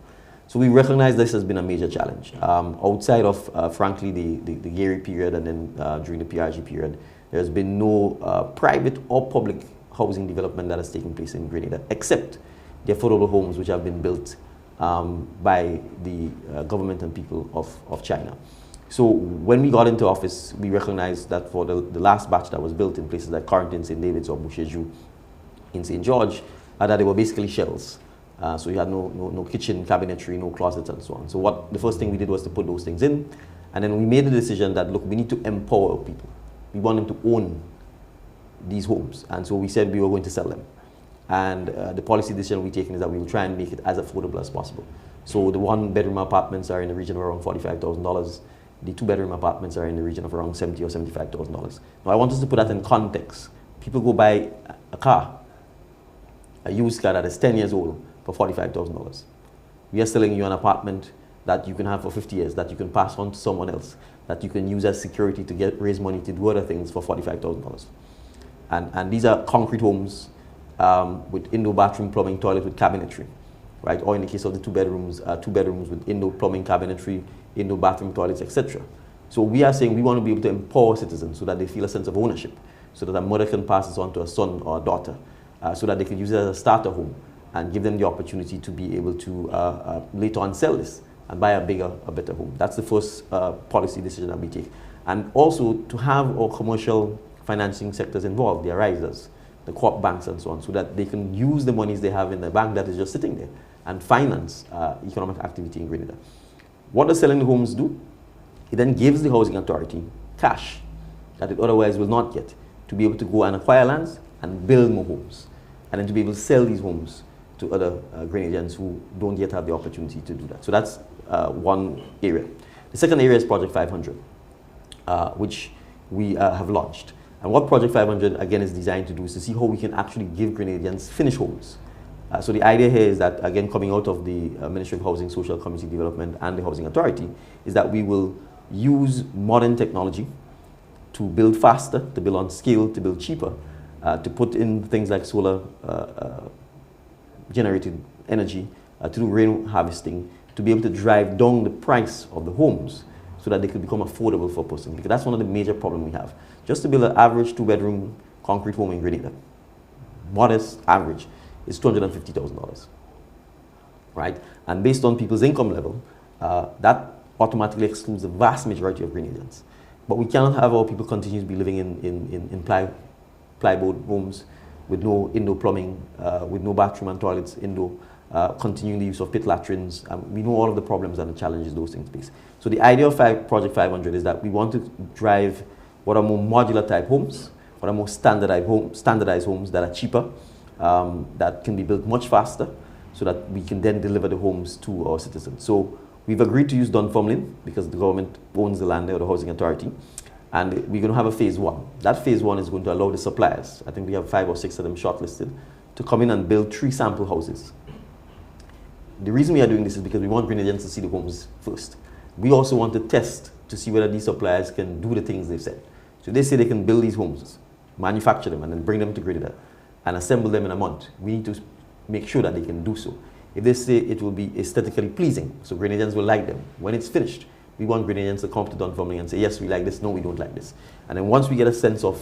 So we recognize this has been a major challenge. Outside of, frankly, the Gary period and then during the PRG period, there's been no private or public housing development that has taken place in Grenada, except the affordable homes which have been built by the government and people of China. So when we got into office, we recognized that for the last batch that was built in places like Carrington, St. David's, or Boucherjou in St. George, that they were basically shells. So you had no kitchen, cabinetry, no closets, and so on. So the first thing we did was to put those things in, and then we made the decision that, look, we need to empower people. We want them to own these homes, and so we said we were going to sell them. And the policy decision we've taken is that we will try and make it as affordable as possible. So the one-bedroom apartments are in the region of around $45,000. The two-bedroom apartments are in the region of around $70,000 or $75,000. Now, I want us to put that in context. People go buy a car, a used car that is 10 years old, for $45,000. We are selling you an apartment that you can have for 50 years, that you can pass on to someone else, that you can use as security to raise money to do other things for $45,000. And these are concrete homes with indoor bathroom, plumbing, toilet with cabinetry, right? Or in the case of the two bedrooms with indoor plumbing, cabinetry, indoor bathroom, toilets, etc. So we are saying we want to be able to empower citizens so that they feel a sense of ownership, so that a mother can pass this on to a son or a daughter, so that they can use it as a starter home and give them the opportunity to be able to later on sell this and buy a bigger, a better home. That's the first policy decision that we take. And also to have our commercial financing sectors involved, the arisers, the co-op banks and so on, so that they can use the monies they have in the bank that is just sitting there and finance economic activity in Grenada. What does selling the homes do? It then gives the housing authority cash that it otherwise will not get to be able to go and acquire lands and build more homes, and then to be able to sell these homes to other Grenadians who don't yet have the opportunity to do that. So that's one area. The second area is Project 500, which we have launched. And what Project 500, again, is designed to do is to see how we can actually give Grenadians finished homes. So the idea here is that, again, coming out of the Ministry of Housing, Social Community Development and the Housing Authority, is that we will use modern technology to build faster, to build on scale, to build cheaper, to put in things like solar generated energy, to do rain harvesting, to be able to drive down the price of the homes so that they could become affordable for a person. Because that's one of the major problems we have. Just to build an average two-bedroom concrete home in Grenada, modest average, is $250,000, right? And based on people's income level, that automatically excludes the vast majority of Grenadians. But we cannot have our people continue to be living in plywood homes with no indoor plumbing, with no bathroom and toilets indoor, continuing the use of pit latrines. We know all of the problems and the challenges those things face. So the idea of Project 500 is that we want to drive what are more modular type homes, what are more standardized homes that are cheaper, that can be built much faster, so that we can then deliver the homes to our citizens. So we've agreed to use Dunfermline because the government owns the land there, or the Housing Authority, and we're going to have a phase one. That phase one is going to allow the suppliers, I think we have 5 or 6 of them shortlisted, to come in and build 3 sample houses. The reason we are doing this is because we want Grenadians to see the homes first. We also want to test to see whether these suppliers can do the things they've said. So they say they can build these homes, manufacture them, and then bring them to Grenada and assemble them in a month. We need to make sure that they can do so. If they say it will be aesthetically pleasing, so Grenadians will like them, when it's finished, we want Grenadians to come to Dunfermline and say, yes, we like this, no, we don't like this. And then once we get a sense of,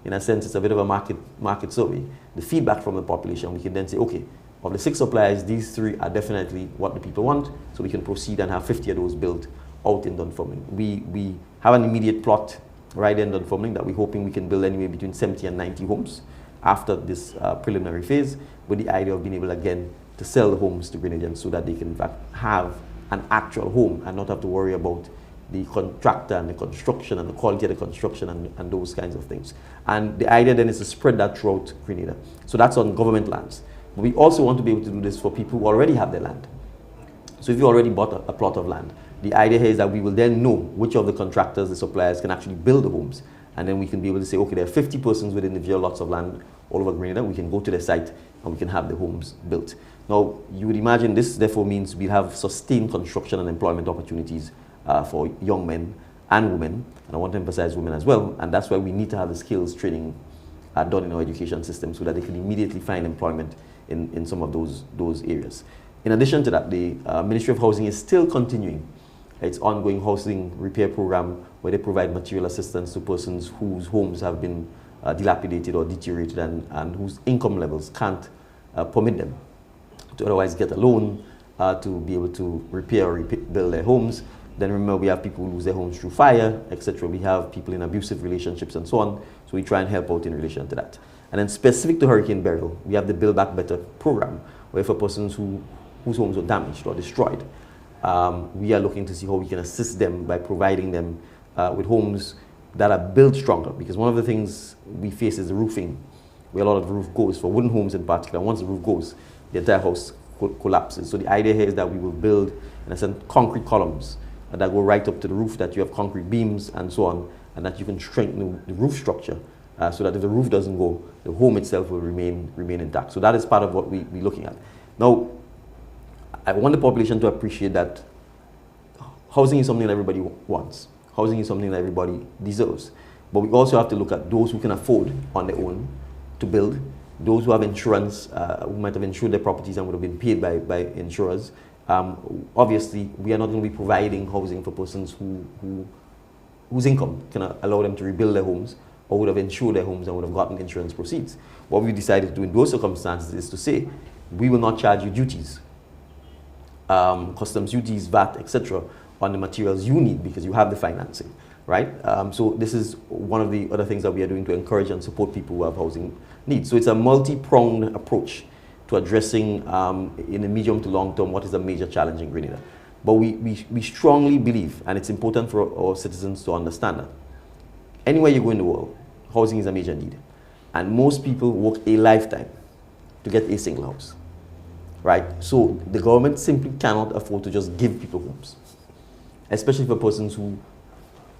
in a sense, it's a bit of a market survey, the feedback from the population, we can then say, okay, of the 6 suppliers, these 3 are definitely what the people want, so we can proceed and have 50 of those built out in Dunfermline. We have an immediate plot right in Dunfermline that we're hoping we can build anywhere between 70 and 90 homes after this preliminary phase, with the idea of being able again to sell the homes to Grenadians so that they can in fact have an actual home and not have to worry about the contractor and the construction and the quality of the construction and those kinds of things. And the idea then is to spread that throughout Grenada. So that's on government lands. But we also want to be able to do this for people who already have their land. So if you already bought a plot of land, The idea here is that we will then know which of the contractors, the suppliers, can actually build the homes. And then we can be able to say, okay, there are 50 persons with individual lots of land all over Grenada. We can go to their site and we can have the homes built. Now, you would imagine this therefore means we have sustained construction and employment opportunities for young men and women. And I want to emphasize women as well. And that's why we need to have the skills training done in our education system so that they can immediately find employment in some of those areas. In addition to that, the Ministry of Housing is still continuing its ongoing housing repair program where they provide material assistance to persons whose homes have been dilapidated or deteriorated and whose income levels can't permit them to otherwise get a loan to be able to repair or rebuild their homes. Then remember, we have people who lose their homes through fire, etc. We have people in abusive relationships and so on. So we try and help out in relation to that. And then specific to hurricane burial, we have the Build Back Better program, where for persons whose homes were damaged or destroyed, we are looking to see how we can assist them by providing them with homes that are built stronger. Because one of the things we face is the roofing, where a lot of the roof goes, for wooden homes in particular. Once the roof goes, the entire house collapses. So the idea here is that we will build, in a sense, concrete columns that go right up to the roof, that you have concrete beams and so on, and that you can strengthen the roof structure so that if the roof doesn't go, the home itself will remain intact. So that is part of what we're looking at. Now, I want the population to appreciate that housing is something that everybody wants. Housing is something that everybody deserves. But we also have to look at those who can afford on their own to build, those who have insurance, who might have insured their properties and would have been paid by insurers. Obviously, we are not going to be providing housing for persons whose income can allow them to rebuild their homes or would have insured their homes and would have gotten insurance proceeds. What we decided to do in those circumstances is to say, we will not charge you duties, customs duties, VAT, etc., on the materials you need because you have the financing, right? So this is one of the other things that we are doing to encourage and support people who have housing needs. So it's a multi-pronged approach to addressing in the medium to long term what is a major challenge in Grenada. But we strongly believe, and it's important for our citizens to understand that anywhere you go in the world, housing is a major need. And most people work a lifetime to get a single house, right? So the government simply cannot afford to just give people homes, especially for persons who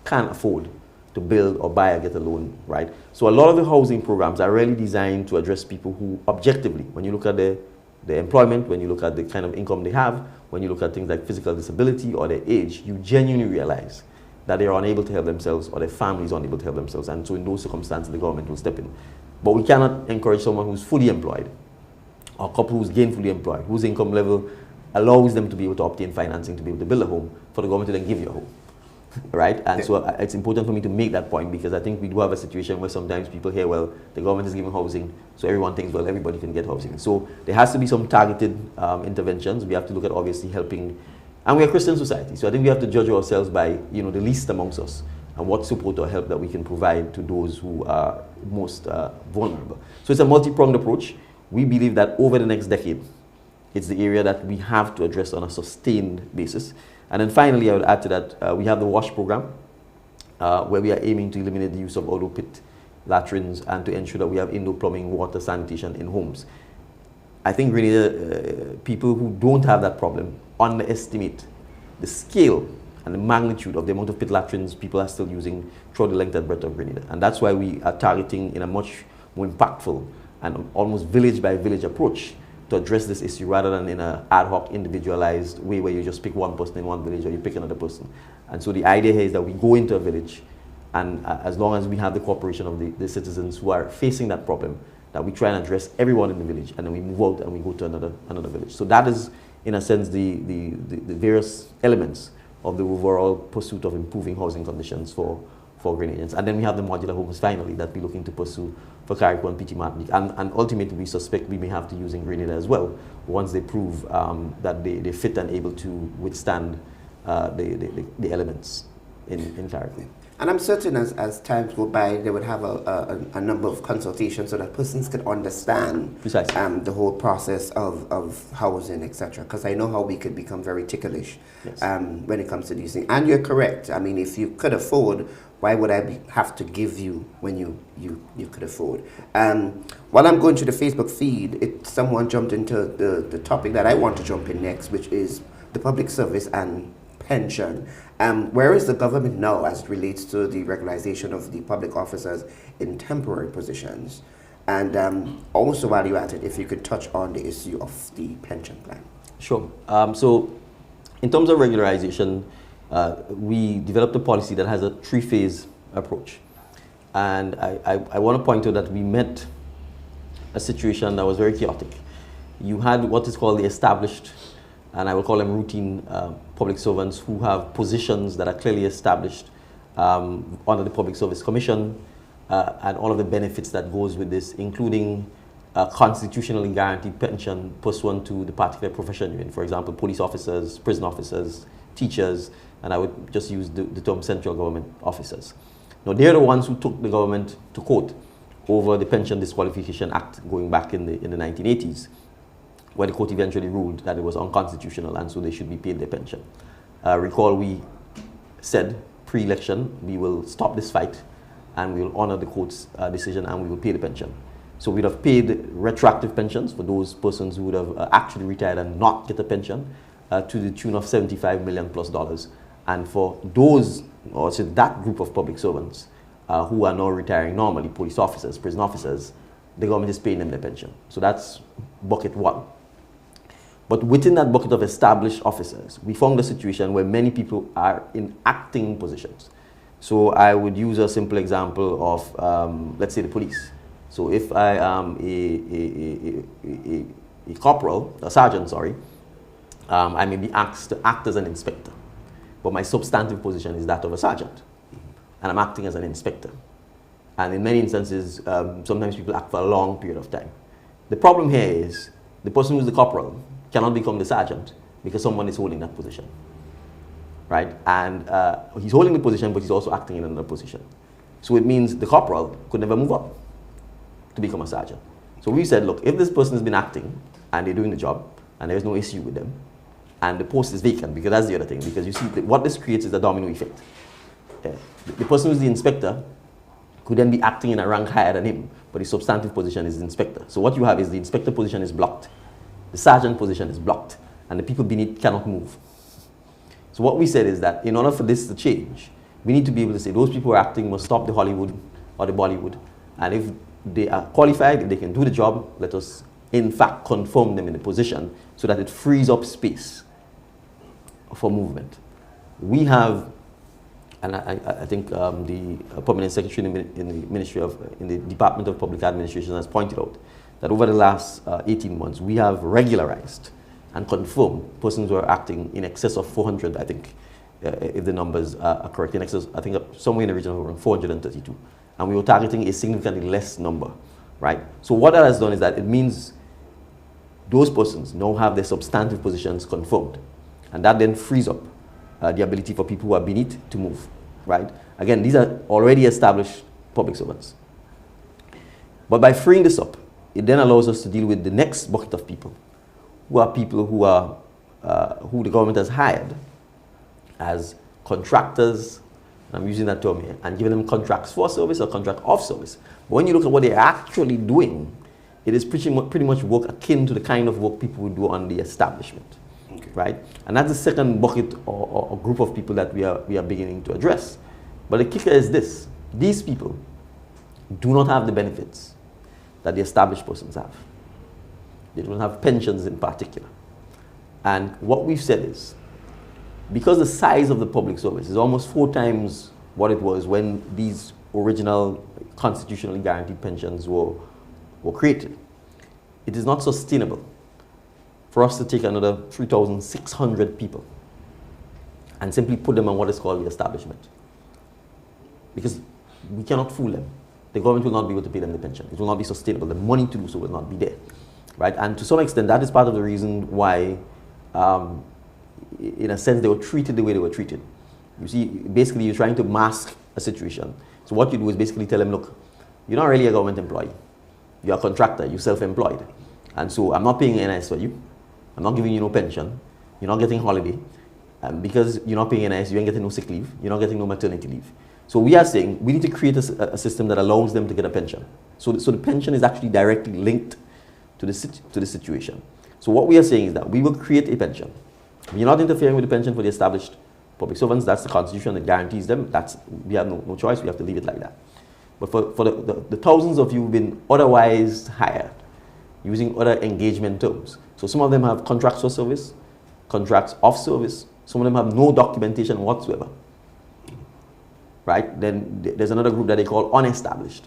can't afford to build or buy or get a loan, right? So a lot of the housing programs are really designed to address people who objectively, when you look at their employment, when you look at the kind of income they have, when you look at things like physical disability or their age, you genuinely realize that they are unable to help themselves or their families are unable to help themselves. And so in those circumstances, the government will step in. But we cannot encourage someone who's fully employed or a couple who's gainfully employed, whose income level allows them to be able to obtain financing to be able to build a home, for the government to then give you a home. Right? And so it's important for me to make that point because I think we do have a situation where sometimes people hear, well, the government is giving housing, so everyone thinks, well, everybody can get housing. So there has to be some targeted interventions. We have to look at obviously helping, and we're a Christian society, so I think we have to judge ourselves by, the least amongst us and what support or help that we can provide to those who are most vulnerable. So it's a multi-pronged approach. We believe that over the next decade, it's the area that we have to address on a sustained basis. And then finally, I would add to that, we have the WASH program, where we are aiming to eliminate the use of auto pit latrines and to ensure that we have indoor plumbing, water, sanitation in homes. I think really people who don't have that problem underestimate the scale and the magnitude of the amount of pit latrines people are still using throughout the length and breadth of Grenada. And that's why we are targeting in a much more impactful and almost village by village approach to address this issue rather than in an ad hoc, individualized way where you just pick one person in one village or you pick another person. And so the idea here is that we go into a village and as long as we have the cooperation of the citizens who are facing that problem, that we try and address everyone in the village and then we move out and we go to another village. So that is, in a sense, the various elements of the overall pursuit of improving housing conditions for Grenadians. And then we have the modular homes finally that we're looking to pursue for Carriacou and PT Martinique. And ultimately we suspect we may have to use in Grenada as well once they prove that they fit and able to withstand the elements in Carriacou. And I'm certain as times go by, they would have a number of consultations so that persons can understand the whole process of housing, etc. Because I know how we could become very ticklish when it comes to these things. And you're correct. I mean, if you could afford, why would I have to give you when you could afford? While I'm going to the Facebook feed, someone jumped into the topic that I want to jump in next, which is the public service and pension. Where is the government now as it relates to the regularization of the public officers in temporary positions? And also, while you're at it, if you could touch on the issue of the pension plan. Sure. So in terms of regularization, we developed a policy that has a three-phase approach. And I want to point out that we met a situation that was very chaotic. You had what is called the established, and I will call them routine public servants who have positions that are clearly established under the Public Service Commission, and all of the benefits that goes with this, including constitutionally guaranteed pension pursuant to the particular profession you're in. For example, police officers, prison officers, teachers, and I would just use the term central government officers. Now, they're the ones who took the government to court over the Pension Disqualification Act going back in the 1980s, where the court eventually ruled that it was unconstitutional and so they should be paid their pension. Recall we said pre-election, we will stop this fight and we will honor the court's decision and we will pay the pension. So we'd have paid retroactive pensions for those persons who would have actually retired and not get a pension to the tune of $75 million plus. And for those, or say that group of public servants who are now retiring normally, police officers, prison officers, the government is paying them their pension. So that's bucket one. But within that bucket of established officers, we found a situation where many people are in acting positions. So I would use a simple example of, let's say, the police. So if I am a corporal, a sergeant, sorry, I may be asked to act as an inspector. But my substantive position is that of a sergeant. And I'm acting as an inspector. And in many instances, sometimes people act for a long period of time. The problem here is the person who's the corporal cannot become the sergeant because someone is holding that position, right? And he's holding the position, but he's also acting in another position. So it means the corporal could never move up to become a sergeant. So we said, look, if this person has been acting and they're doing the job and there's no issue with them, and the post is vacant, because that's the other thing, because you see what this creates is a domino effect. The person who's the inspector could then be acting in a rank higher than him, but his substantive position is the inspector. So what you have is the inspector position is blocked. The sergeant position is blocked, and the people beneath cannot move. So what we said is that in order for this to change, we need to be able to say those people who are acting must stop the Hollywood or the Bollywood. And if they are qualified, if they can do the job, let us in fact confirm them in the position so that it frees up space for movement. We have, and I think the permanent secretary in the Department of Public Administration has pointed out that over the last 18 months, we have regularized and confirmed persons who are acting in excess of 400, I think, if the numbers are correct, in excess, I think somewhere in the region of around 432. And we were targeting a significantly less number, right? So what that has done is that it means those persons now have their substantive positions confirmed. And that then frees up the ability for people who are beneath to move, right? Again, these are already established public servants. But by freeing this up, it then allows us to deal with the next bucket of people, who are people who are who the government has hired as contractors, and I'm using that term here, and giving them contracts for service or contract of service. But when you look at what they're actually doing, it is pretty much work akin to the kind of work people would do on the establishment, okay, right? And that's the second bucket or group of people that we are beginning to address. But the kicker is this: these people do not have the benefits that the established persons have. They don't have pensions in particular. And what we've said is, because the size of the public service is almost 4 times what it was when these original constitutionally guaranteed pensions were created, it is not sustainable for us to take another 3,600 people and simply put them on what is called the establishment. Because we cannot fool them. The government will not be able to pay them the pension. It will not be sustainable. The money to do so will not be there, right? And to some extent, that is part of the reason why, in a sense, they were treated the way they were treated. You see, basically, you're trying to mask a situation. So what you do is basically tell them, look, you're not really a government employee. You're a contractor. You're self-employed. And so I'm not paying NIS for you. I'm not giving you no pension. You're not getting holiday. And because you're not paying NIS, you ain't getting no sick leave. You're not getting no maternity leave. So we are saying we need to create a system that allows them to get a pension. So the pension is actually directly linked to the situation. So what we are saying is that we will create a pension. We're not interfering with the pension for the established public servants. That's the Constitution that guarantees them. We have no choice. We have to leave it like that. But for the thousands of you who've been otherwise hired, using other engagement terms. So some of them have contracts for service, contracts of service. Some of them have no documentation whatsoever. Right? Then there's another group that they call unestablished.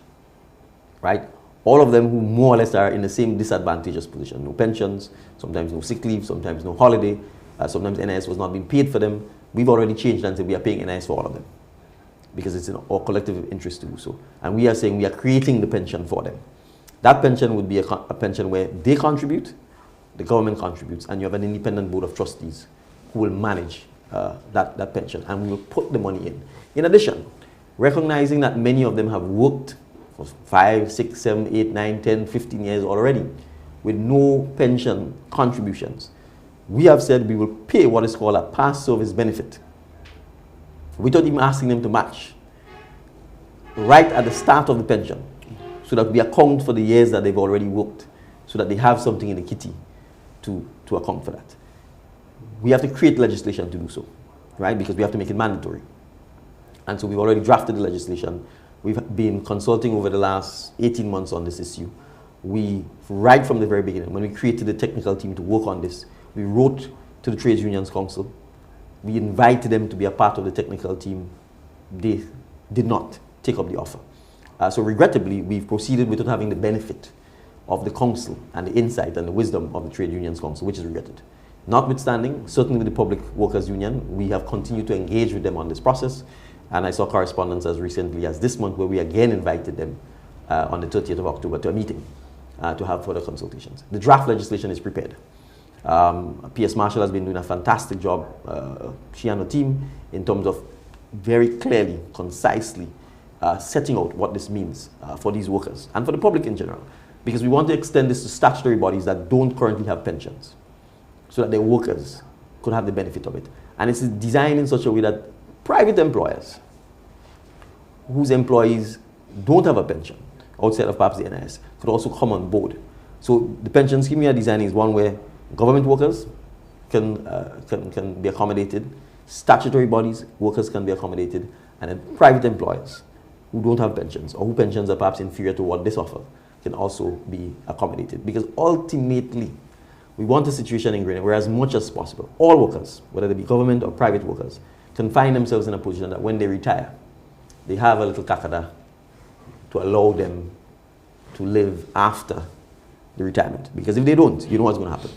Right? All of them who more or less are in the same disadvantageous position. No pensions, sometimes no sick leave, sometimes no holiday, sometimes NIS was not being paid for them. We've already changed until we are paying NIS for all of them, because it's in our collective interest to do so. And we are saying we are creating the pension for them. That pension would be a pension where they contribute, the government contributes, and you have an independent board of trustees who will manage that pension, and we will put the money in. In addition, recognizing that many of them have worked for 5, 6, 7, 8, 9, 10, 15 years already with no pension contributions, we have said we will pay what is called a past service benefit without even asking them to match right at the start of the pension, so that we account for the years that they've already worked, so that they have something in the kitty to account for that. We have to create legislation to do so, right? Because we have to make it mandatory. And so we've already drafted the legislation. We've been consulting over the last 18 months on this issue. We, right from the very beginning, when we created the technical team to work on this, we wrote to the Trades Unions Council. We invited them to be a part of the technical team. They did not take up the offer. So regrettably, we've proceeded without having the benefit of the council and the insight and the wisdom of the Trade Unions Council, which is regretted. Notwithstanding, certainly with the Public Workers Union, we have continued to engage with them on this process. And I saw correspondence as recently as this month where we again invited them on the 30th of October to a meeting to have further consultations. The draft legislation is prepared. P.S. Marshall has been doing a fantastic job, she and her team, in terms of very clearly, concisely setting out what this means for these workers and for the public in general. Because we want to extend this to statutory bodies that don't currently have pensions, so that their workers could have the benefit of it. And it's designed in such a way that private employers whose employees don't have a pension outside of perhaps the NIS could also come on board. So the pension scheme we are designing is one where government workers can be accommodated, statutory bodies, workers can be accommodated, and then private employers who don't have pensions or who pensions are perhaps inferior to what this offer can also be accommodated. Because ultimately, we want a situation in Grenada where as much as possible, all workers, whether they be government or private workers, can find themselves in a position that when they retire, they have a little kakada to allow them to live after the retirement. Because if they don't, you know what's going to happen.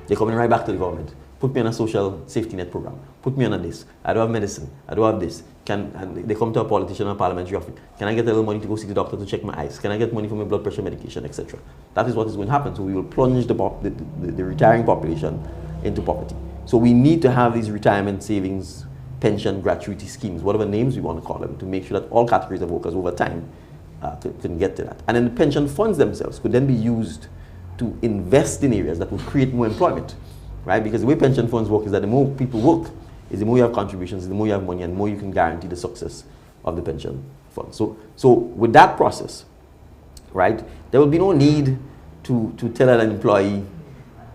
They're coming right back to the government. Put me on a social safety net program. Put me on a this. I don't have medicine. I don't have this. And they come to a politician or a parliamentary office. Can I get a little money to go see the doctor to check my eyes? Can I get money for my blood pressure medication, etc.? That is what is going to happen. So we will plunge the retiring population into poverty. So we need to have these retirement savings, pension, gratuity schemes, whatever names we want to call them, to make sure that all categories of workers over time can get to that. And then the pension funds themselves could then be used to invest in areas that will create more employment, right? Because the way pension funds work is that the more people work, is the more you have contributions, the more you have money, and the more you can guarantee the success of the pension fund. So with that process, right, there will be no need to tell an employee,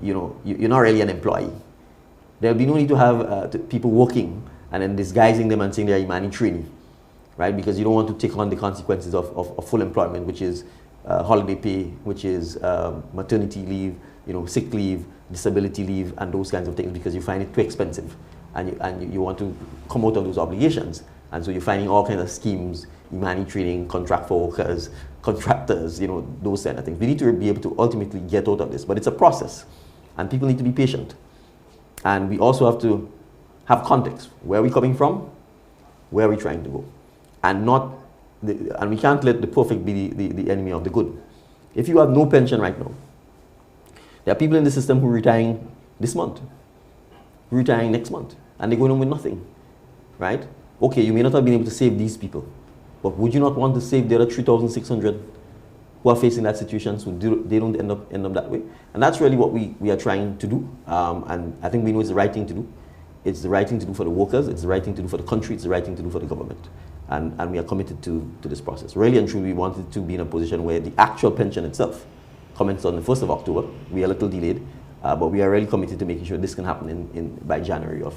you know, you're not really an employee. There will be no need to have people working and then disguising them and saying they're Imani trainee, right? Because you don't want to take on the consequences of full employment, which is holiday pay, which is maternity leave, you know, sick leave, disability leave, and those kinds of things, because you find it too expensive. And you want to come out of those obligations. And so you're finding all kinds of schemes, Imani training, contract for workers, contractors, you know, those kind of things. We need to be able to ultimately get out of this, but it's a process, and people need to be patient. And we also have to have context. Where are we coming from? Where are we trying to go? And we can't let the perfect be the enemy of the good. If you have no pension right now, there are people in the system who are retiring this month, retiring next month, and they're going on with nothing, right? Okay, you may not have been able to save these people, but would you not want to save the other 3,600 who are facing that situation so they don't end up that way? And that's really what we are trying to do, and I think we know it's the right thing to do. It's the right thing to do for the workers, it's the right thing to do for the country, it's the right thing to do for the government. And we are committed to this process. Really and truly, we wanted to be in a position where the actual pension itself commences on the 1st of October. We are a little delayed, but we are really committed to making sure this can happen by January of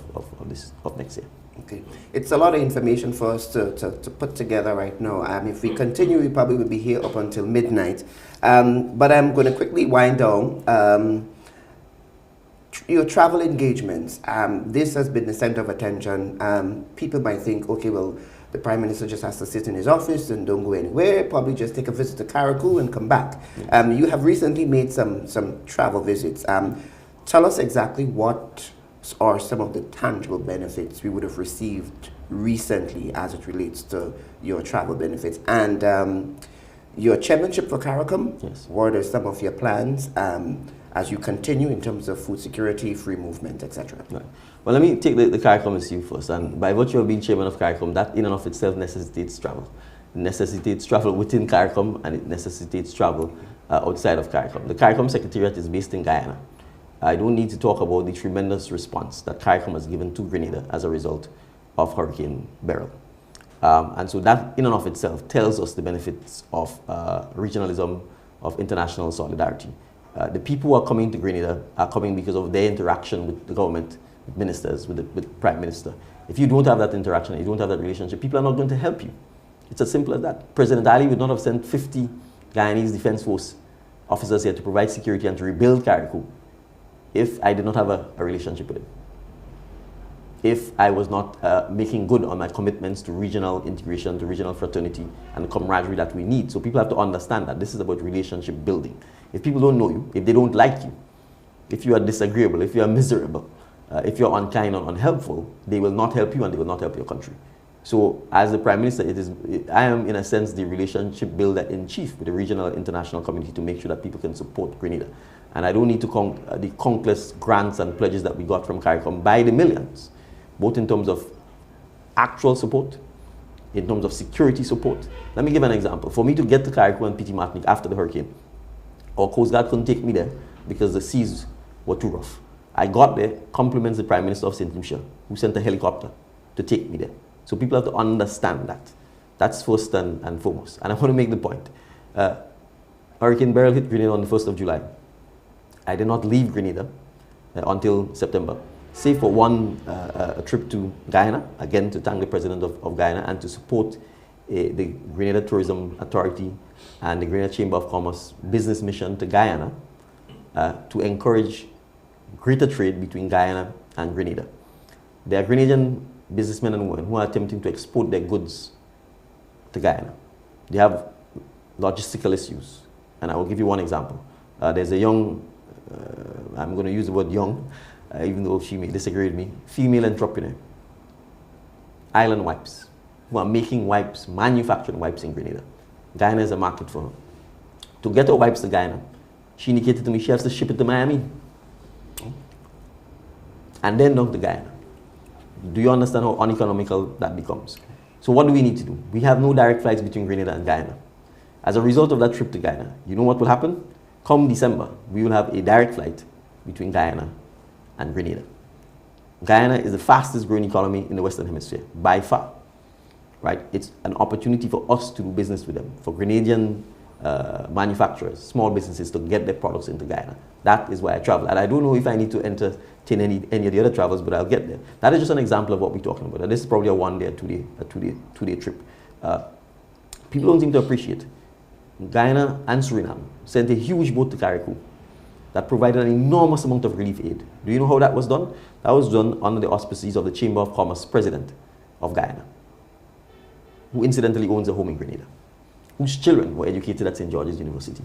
next year. Okay. It's a lot of information for us to put together right now. If we continue, we probably will be here up until midnight. But I'm going to quickly wind down. Your travel engagements, this has been the center of attention. People might think, okay, well, the Prime Minister just has to sit in his office and don't go anywhere, probably just take a visit to Carriacou and come back. You have recently made some travel visits. Tell us exactly what are some of the tangible benefits we would have received recently as it relates to your travel benefits. And your chairmanship for CARICOM, yes. What are some of your plans as you continue in terms of food security, free movement, etc.? Right. Well, let me take the CARICOM issue first. And by virtue of being chairman of CARICOM, that in and of itself necessitates travel. It necessitates travel within CARICOM, and it necessitates travel outside of CARICOM. The CARICOM Secretariat is based in Guyana. I don't need to talk about the tremendous response that CARICOM has given to Grenada as a result of Hurricane Beryl. And so that in and of itself tells us the benefits of regionalism, of international solidarity. The people who are coming to Grenada are coming because of their interaction with the government, with ministers, with the Prime Minister. If you don't have that interaction, you don't have that relationship, people are not going to help you. It's as simple as that. President Ali would not have sent 50 Guyanese Defense Force officers here to provide security and to rebuild Carriacou if I did not have a relationship with him. If I was not making good on my commitments to regional integration, to regional fraternity, and the camaraderie that we need. So people have to understand that this is about relationship building. If people don't know you, if they don't like you, if you are disagreeable, if you are miserable, if you're unkind or unhelpful, they will not help you and they will not help your country. So as the Prime Minister, I am in a sense the relationship builder in chief with the regional and international community to make sure that people can support Grenada. And I don't need to count the countless grants and pledges that we got from CARICOM by the millions, both in terms of actual support, in terms of security support. Let me give an example. For me to get to Carriacou and Petit Martinique after the hurricane, our Coast Guard couldn't take me there because the seas were too rough. I got there, compliments the Prime Minister of St. Lucia, who sent a helicopter to take me there. So people have to understand that. That's first and foremost. And I want to make the point. Hurricane Beryl hit Grenada on the 1st of July. I did not leave Grenada until September, save for one trip to Guyana, again to thank the President of Guyana and to support the Grenada Tourism Authority and the Grenada Chamber of Commerce business mission to Guyana to encourage greater trade between Guyana and Grenada. There are Grenadian businessmen and women who are attempting to export their goods to Guyana. They have logistical issues, and I will give you one example. There's a young, I'm going to use the word young, even though she may disagree with me, female entrepreneur, Island Wipes, who are making wipes, manufactured wipes in Grenada. Guyana is a market for her. To get her wipes to Guyana, she indicated to me she has to ship it to Miami and then down to Guyana. Do you understand how uneconomical that becomes? So what do we need to do? We have no direct flights between Grenada and Guyana. As a result of that trip to Guyana, you know what will happen? Come December, we will have a direct flight between Guyana and Grenada. Guyana is the fastest growing economy in the Western Hemisphere, by far. Right? It's an opportunity for us to do business with them, for Grenadian manufacturers, small businesses to get their products into Guyana. That is why I travel. And I don't know if I need to entertain any of the other travels, but I'll get there. That is just an example of what we're talking about. And this is probably a one-day, two-day trip. People don't seem to appreciate. Guyana and Suriname sent a huge boat to Carriacou that provided an enormous amount of relief aid. Do you know how that was done? That was done under the auspices of the Chamber of Commerce president of Guyana, who incidentally owns a home in Grenada, whose children were educated at St. George's University.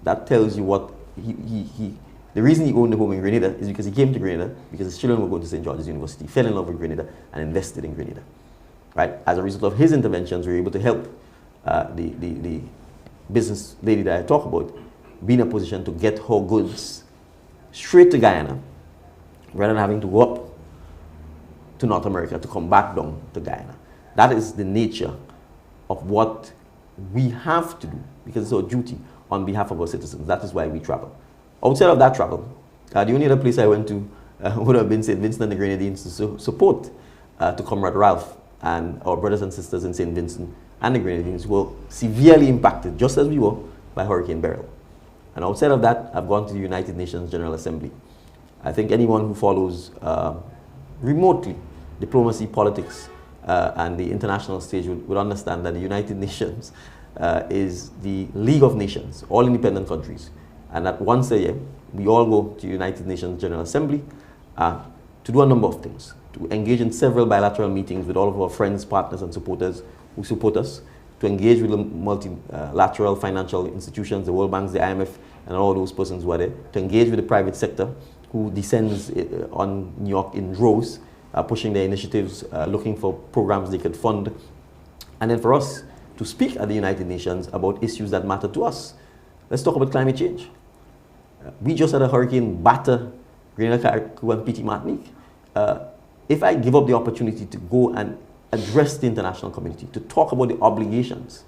That tells you what the reason he owned the home in Grenada is because he came to Grenada because his children were going to St. George's University, fell in love with Grenada, and invested in Grenada. Right? As a result of his interventions, we were able to help the business lady that I talk about be in a position to get her goods straight to Guyana rather than having to go up to North America to come back down to Guyana. That is the nature of what we have to do because it's our duty on behalf of our citizens. That is why we travel. Outside of that travel, the only other place I went to would have been St. Vincent and the Grenadines to support to Comrade Ralph and our brothers and sisters in St. Vincent and the Grenadines who were severely impacted, just as we were, by Hurricane Beryl. And outside of that, I've gone to the United Nations General Assembly. I think anyone who follows remotely diplomacy, politics, and the international stage would understand that the United Nations is the League of Nations, all independent countries, and that once a year we all go to United Nations General Assembly to do a number of things, to engage in several bilateral meetings with all of our friends, partners, and supporters who support us, to engage with the multilateral financial institutions, the World Bank, the IMF, and all those persons who are there, to engage with the private sector who descends on New York in droves, pushing their initiatives, looking for programs they could fund, and then for us to speak at the United Nations about issues that matter to us. Let's talk about climate change. We just had a hurricane batter Grenada, Carriacou, and Petit Martinique. If I give up the opportunity to go and address the international community, to talk about the obligations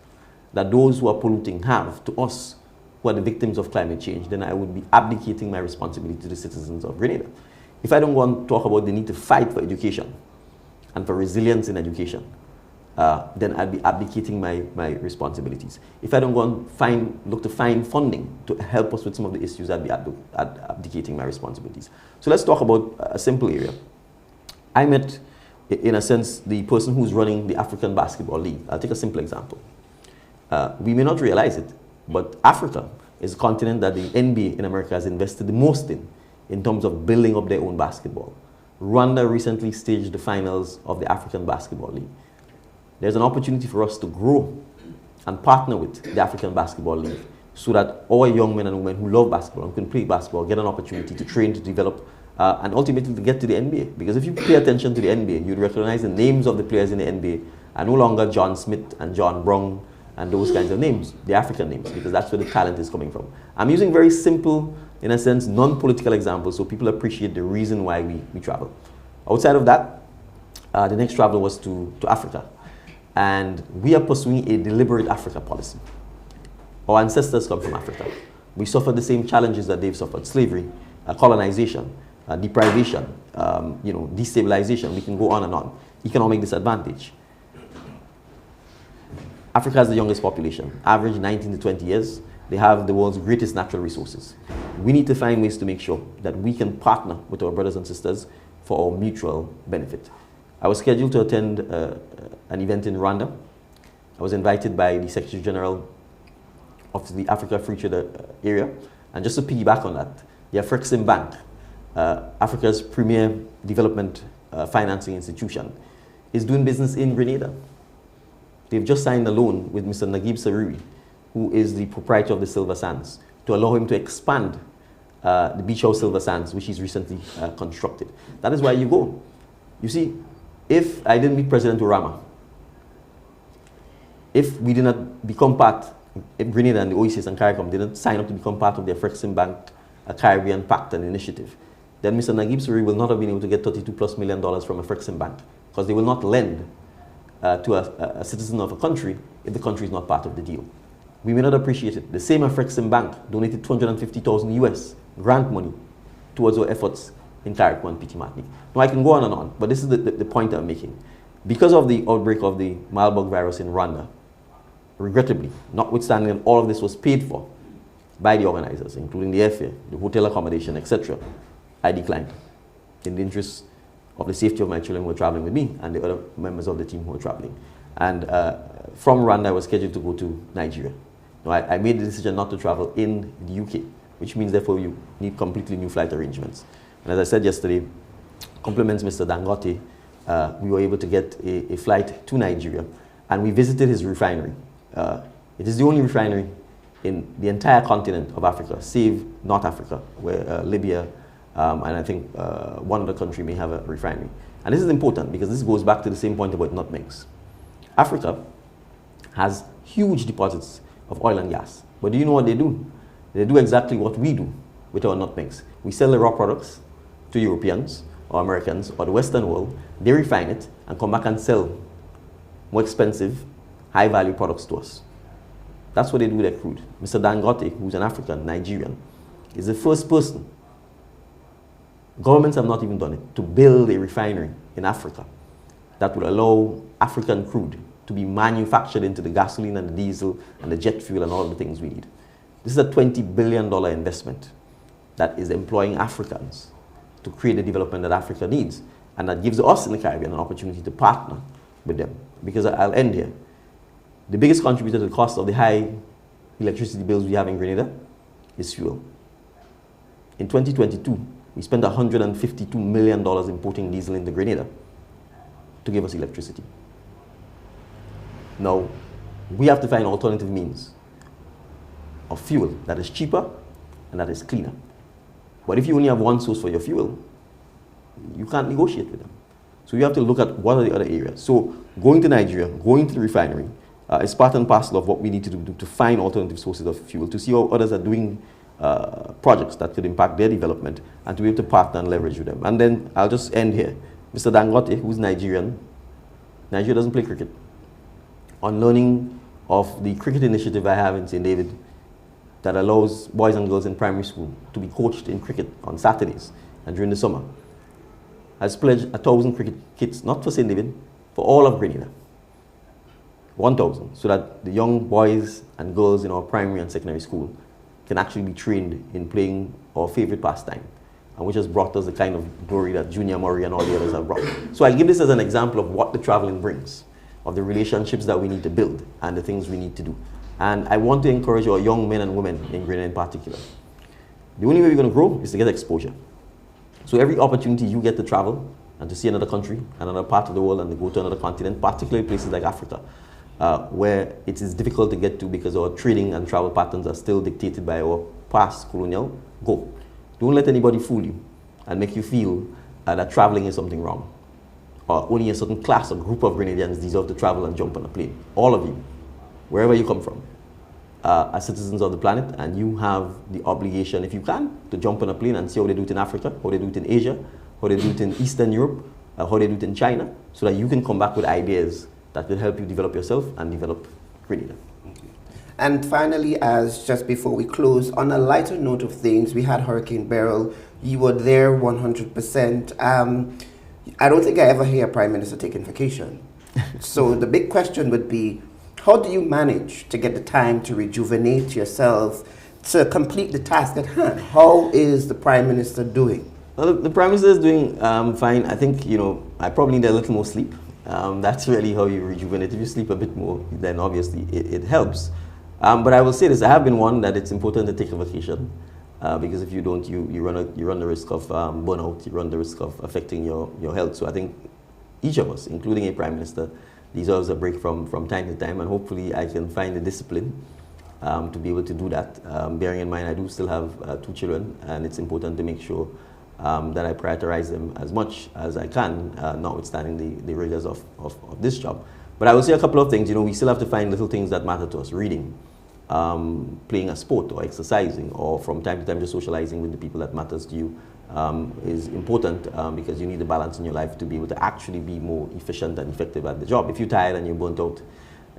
that those who are polluting have to us who are the victims of climate change, then I would be abdicating my responsibility to the citizens of Grenada. If I don't want to talk about the need to fight for education and for resilience in education, then I'd be abdicating my responsibilities. If I don't go and look to find funding to help us with some of the issues, I'd be abdicating my responsibilities. So let's talk about a simple area. I met, in a sense, the person who's running the African Basketball League. I'll take a simple example. We may not realize it, but Africa is a continent that the NBA in America has invested the most in terms of building up their own basketball. Rwanda recently staged the finals of the African Basketball League. There's an opportunity for us to grow and partner with the African Basketball League so that our young men and women who love basketball and can play basketball get an opportunity to train, to develop, and ultimately to get to the NBA. Because if you pay attention to the NBA, you'd recognize the names of the players in the NBA are no longer John Smith and John Brown and those kinds of names, the African names, because that's where the talent is coming from. I'm using very simple, in a sense, non-political examples so people appreciate the reason why we travel. Outside of that, the next travel was to Africa. And we are pursuing a deliberate Africa policy. Our ancestors come from Africa. We suffered the same challenges that they've suffered: slavery, colonization, deprivation, destabilization. We can go on and on. Economic disadvantage. Africa has the youngest population, average 19 to 20 years. They have the world's greatest natural resources. We need to find ways to make sure that we can partner with our brothers and sisters for our mutual benefit. I was scheduled to attend an event in Rwanda. I was invited by the Secretary General of the Africa Free Trade area. And just to piggyback on that, the Afrexim Bank, Africa's premier development financing institution, is doing business in Grenada. They've just signed a loan with Mr. Naguib Sariri, who is the proprietor of the Silver Sands, to allow him to expand the Beach House Silver Sands, which he's recently constructed. That is why you go. You see, if I didn't meet President Urama, if we did not become part, if Grenada and the OECS and CARICOM didn't sign up to become part of the Afrexim Bank Caribbean Pact and Initiative, then Mr. Naguib Sariri will not have been able to get $32+ million from Afrexim Bank, because they will not lend to a citizen of a country if the country is not part of the deal. We may not appreciate it. The same Afrexim Bank donated $250,000 US grant money towards our efforts in Carriacou and Petit Martinique. Now I can go on and on, but this is the point I'm making. Because of the outbreak of the Marburg virus in Rwanda, regrettably, notwithstanding that all of this was paid for by the organizers, including the airfare, the hotel accommodation, etc., I declined in the interest of the safety of my children who were traveling with me and the other members of the team who were traveling. And from Rwanda, I was scheduled to go to Nigeria. Now, I made the decision not to travel in the UK, which means, therefore, you need completely new flight arrangements. And as I said yesterday, compliments Mr. Dangote, we were able to get a flight to Nigeria, and we visited his refinery. It is the only refinery in the entire continent of Africa, save North Africa, where Libya and I think one other country may have a refinery. And this is important because this goes back to the same point about nutmegs. Africa has huge deposits of oil and gas, but do you know what they do? They do exactly what we do with our nutmegs. We sell the raw products to Europeans or Americans or the Western world. They refine it and come back and sell more expensive, high-value products to us. That's what they do with their crude. Mr. Dangote, who's an African, Nigerian, is the first person, governments have not even done it, to build a refinery in Africa that would allow African crude to be manufactured into the gasoline and the diesel and the jet fuel and all the things we need. This is a $20 billion investment that is employing Africans to create the development that Africa needs. And that gives us in the Caribbean an opportunity to partner with them. Because I'll end here. The biggest contributor to the cost of the high electricity bills we have in Grenada is fuel. In 2022, we spent $152 million importing diesel into Grenada to give us electricity. Now, we have to find alternative means of fuel that is cheaper and that is cleaner. But if you only have one source for your fuel, you can't negotiate with them. So you have to look at what are the other areas. So going to Nigeria, going to the refinery, is part and parcel of what we need to do to find alternative sources of fuel, to see how others are doing projects that could impact their development, and to be able to partner and leverage with them. And then I'll just end here. Mr. Dangote, who's Nigerian, Nigeria doesn't play cricket. On learning of the cricket initiative I have in St. David that allows boys and girls in primary school to be coached in cricket on Saturdays and during the summer, has pledged 1,000 cricket kits, not for St. David, for all of Grenada. 1,000, so that the young boys and girls in our primary and secondary school can actually be trained in playing our favorite pastime, and which has brought us the kind of glory that Junior Murray and all the others have brought. So I give this as an example of what the traveling brings, of the relationships that we need to build and the things we need to do. And I want to encourage our young men and women in Grenada in particular. The only way we're going to grow is to get exposure. So every opportunity you get to travel and to see another country, another part of the world, and to go to another continent, particularly places like Africa, where it is difficult to get to because our trading and travel patterns are still dictated by our past colonial, go. Don't let anybody fool you and make you feel that traveling is something wrong, or only a certain class or group of Grenadians deserve to travel and jump on a plane. All of you, wherever you come from, are citizens of the planet, and you have the obligation, if you can, to jump on a plane and see how they do it in Africa, how they do it in Asia, how they do it in Eastern Europe, how they do it in China, so that you can come back with ideas that will help you develop yourself and develop Grenada. And finally, as just before we close, on a lighter note of things, we had Hurricane Beryl. You were there 100%. I don't think I ever hear a Prime Minister taking vacation. So the big question would be, how do you manage to get the time to rejuvenate yourself, to complete the task at hand? How is the Prime Minister doing? Well, the Prime Minister is doing fine. I think, I probably need a little more sleep. That's really how you rejuvenate. If you sleep a bit more, then obviously it helps. But I will say this, I have been one that it's important to take a vacation, because if you don't, you run the risk of burnout, you run the risk of affecting your health. So I think each of us, including a Prime Minister, deserves a break from time to time, and hopefully I can find the discipline to be able to do that, bearing in mind I do still have 2 children, and it's important to make sure that I prioritize them as much as I can, notwithstanding the rigors of this job. But I will say a couple of things. We still have to find little things that matter to us. Reading, playing a sport, or exercising, or from time to time just socializing with the people that matters to you is important, because you need a balance in your life to be able to actually be more efficient and effective at the job. If you're tired and you're burnt out,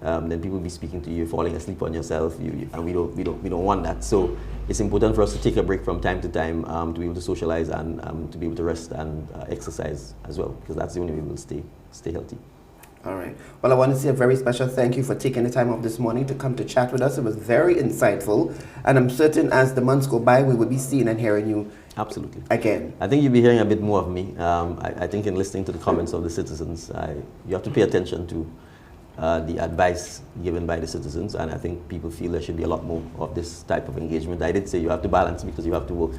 then people will be speaking to you, falling asleep on yourself, and we don't want that. So it's important for us to take a break from time to time, to be able to socialize and to be able to rest and exercise as well, because that's the only way we'll stay healthy. All right. Well, I want to say a very special thank you for taking the time off this morning to come to chat with us. It was very insightful, and I'm certain as the months go by, we will be seeing and hearing you. Absolutely. Again. I think you'll be hearing a bit more of me. I think in listening to the comments of the citizens, you have to pay attention to the advice given by the citizens, and I think people feel there should be a lot more of this type of engagement. I did say you have to balance because you have to work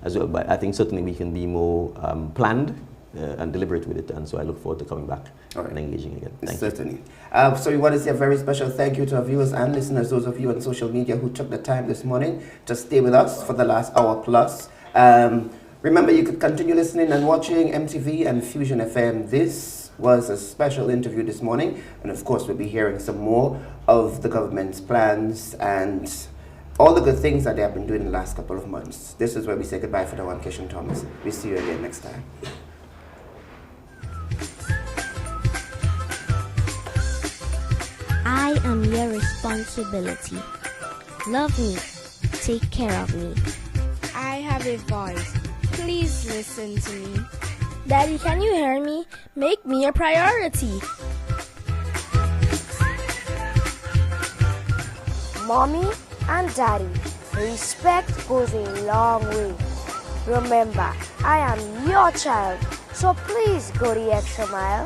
as well, but I think certainly we can be more planned and deliberate with it, and so I look forward to coming back and engaging again. Thank you. So we want to say a very special thank you to our viewers and listeners, those of you on social media who took the time this morning to stay with us for the last hour plus. Remember, you could continue listening and watching MTV and Fusion FM. This was a special interview this morning, and of course we'll be hearing some more of the government's plans and all the good things that they have been doing in the last couple of months. This is where we say goodbye for now. I'm Kishan Thomas. We'll see you again next time. I am your responsibility. Love me. Take care of me. I have a voice. Please listen to me. Daddy, can you hear me? Make me a priority. Mommy and Daddy, respect goes a long way. Remember, I am your child, so please go the extra mile.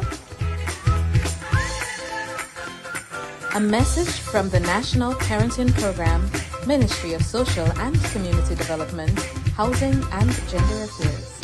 A message from the National Parenting Program, Ministry of Social and Community Development, Housing and Gender Affairs.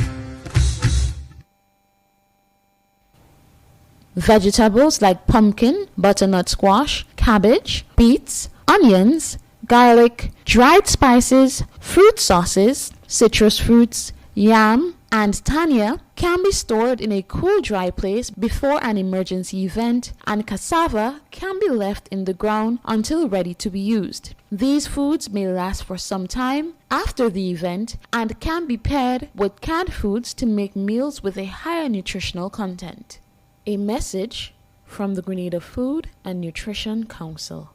Vegetables like pumpkin, butternut squash, cabbage, beets, onions, garlic, dried spices, fruit sauces, citrus fruits, yam, and tanya can be stored in a cool, dry place before an emergency event, and cassava can be left in the ground until ready to be used. These foods may last for some time after the event and can be paired with canned foods to make meals with a higher nutritional content. A message from the Grenada Food and Nutrition Council.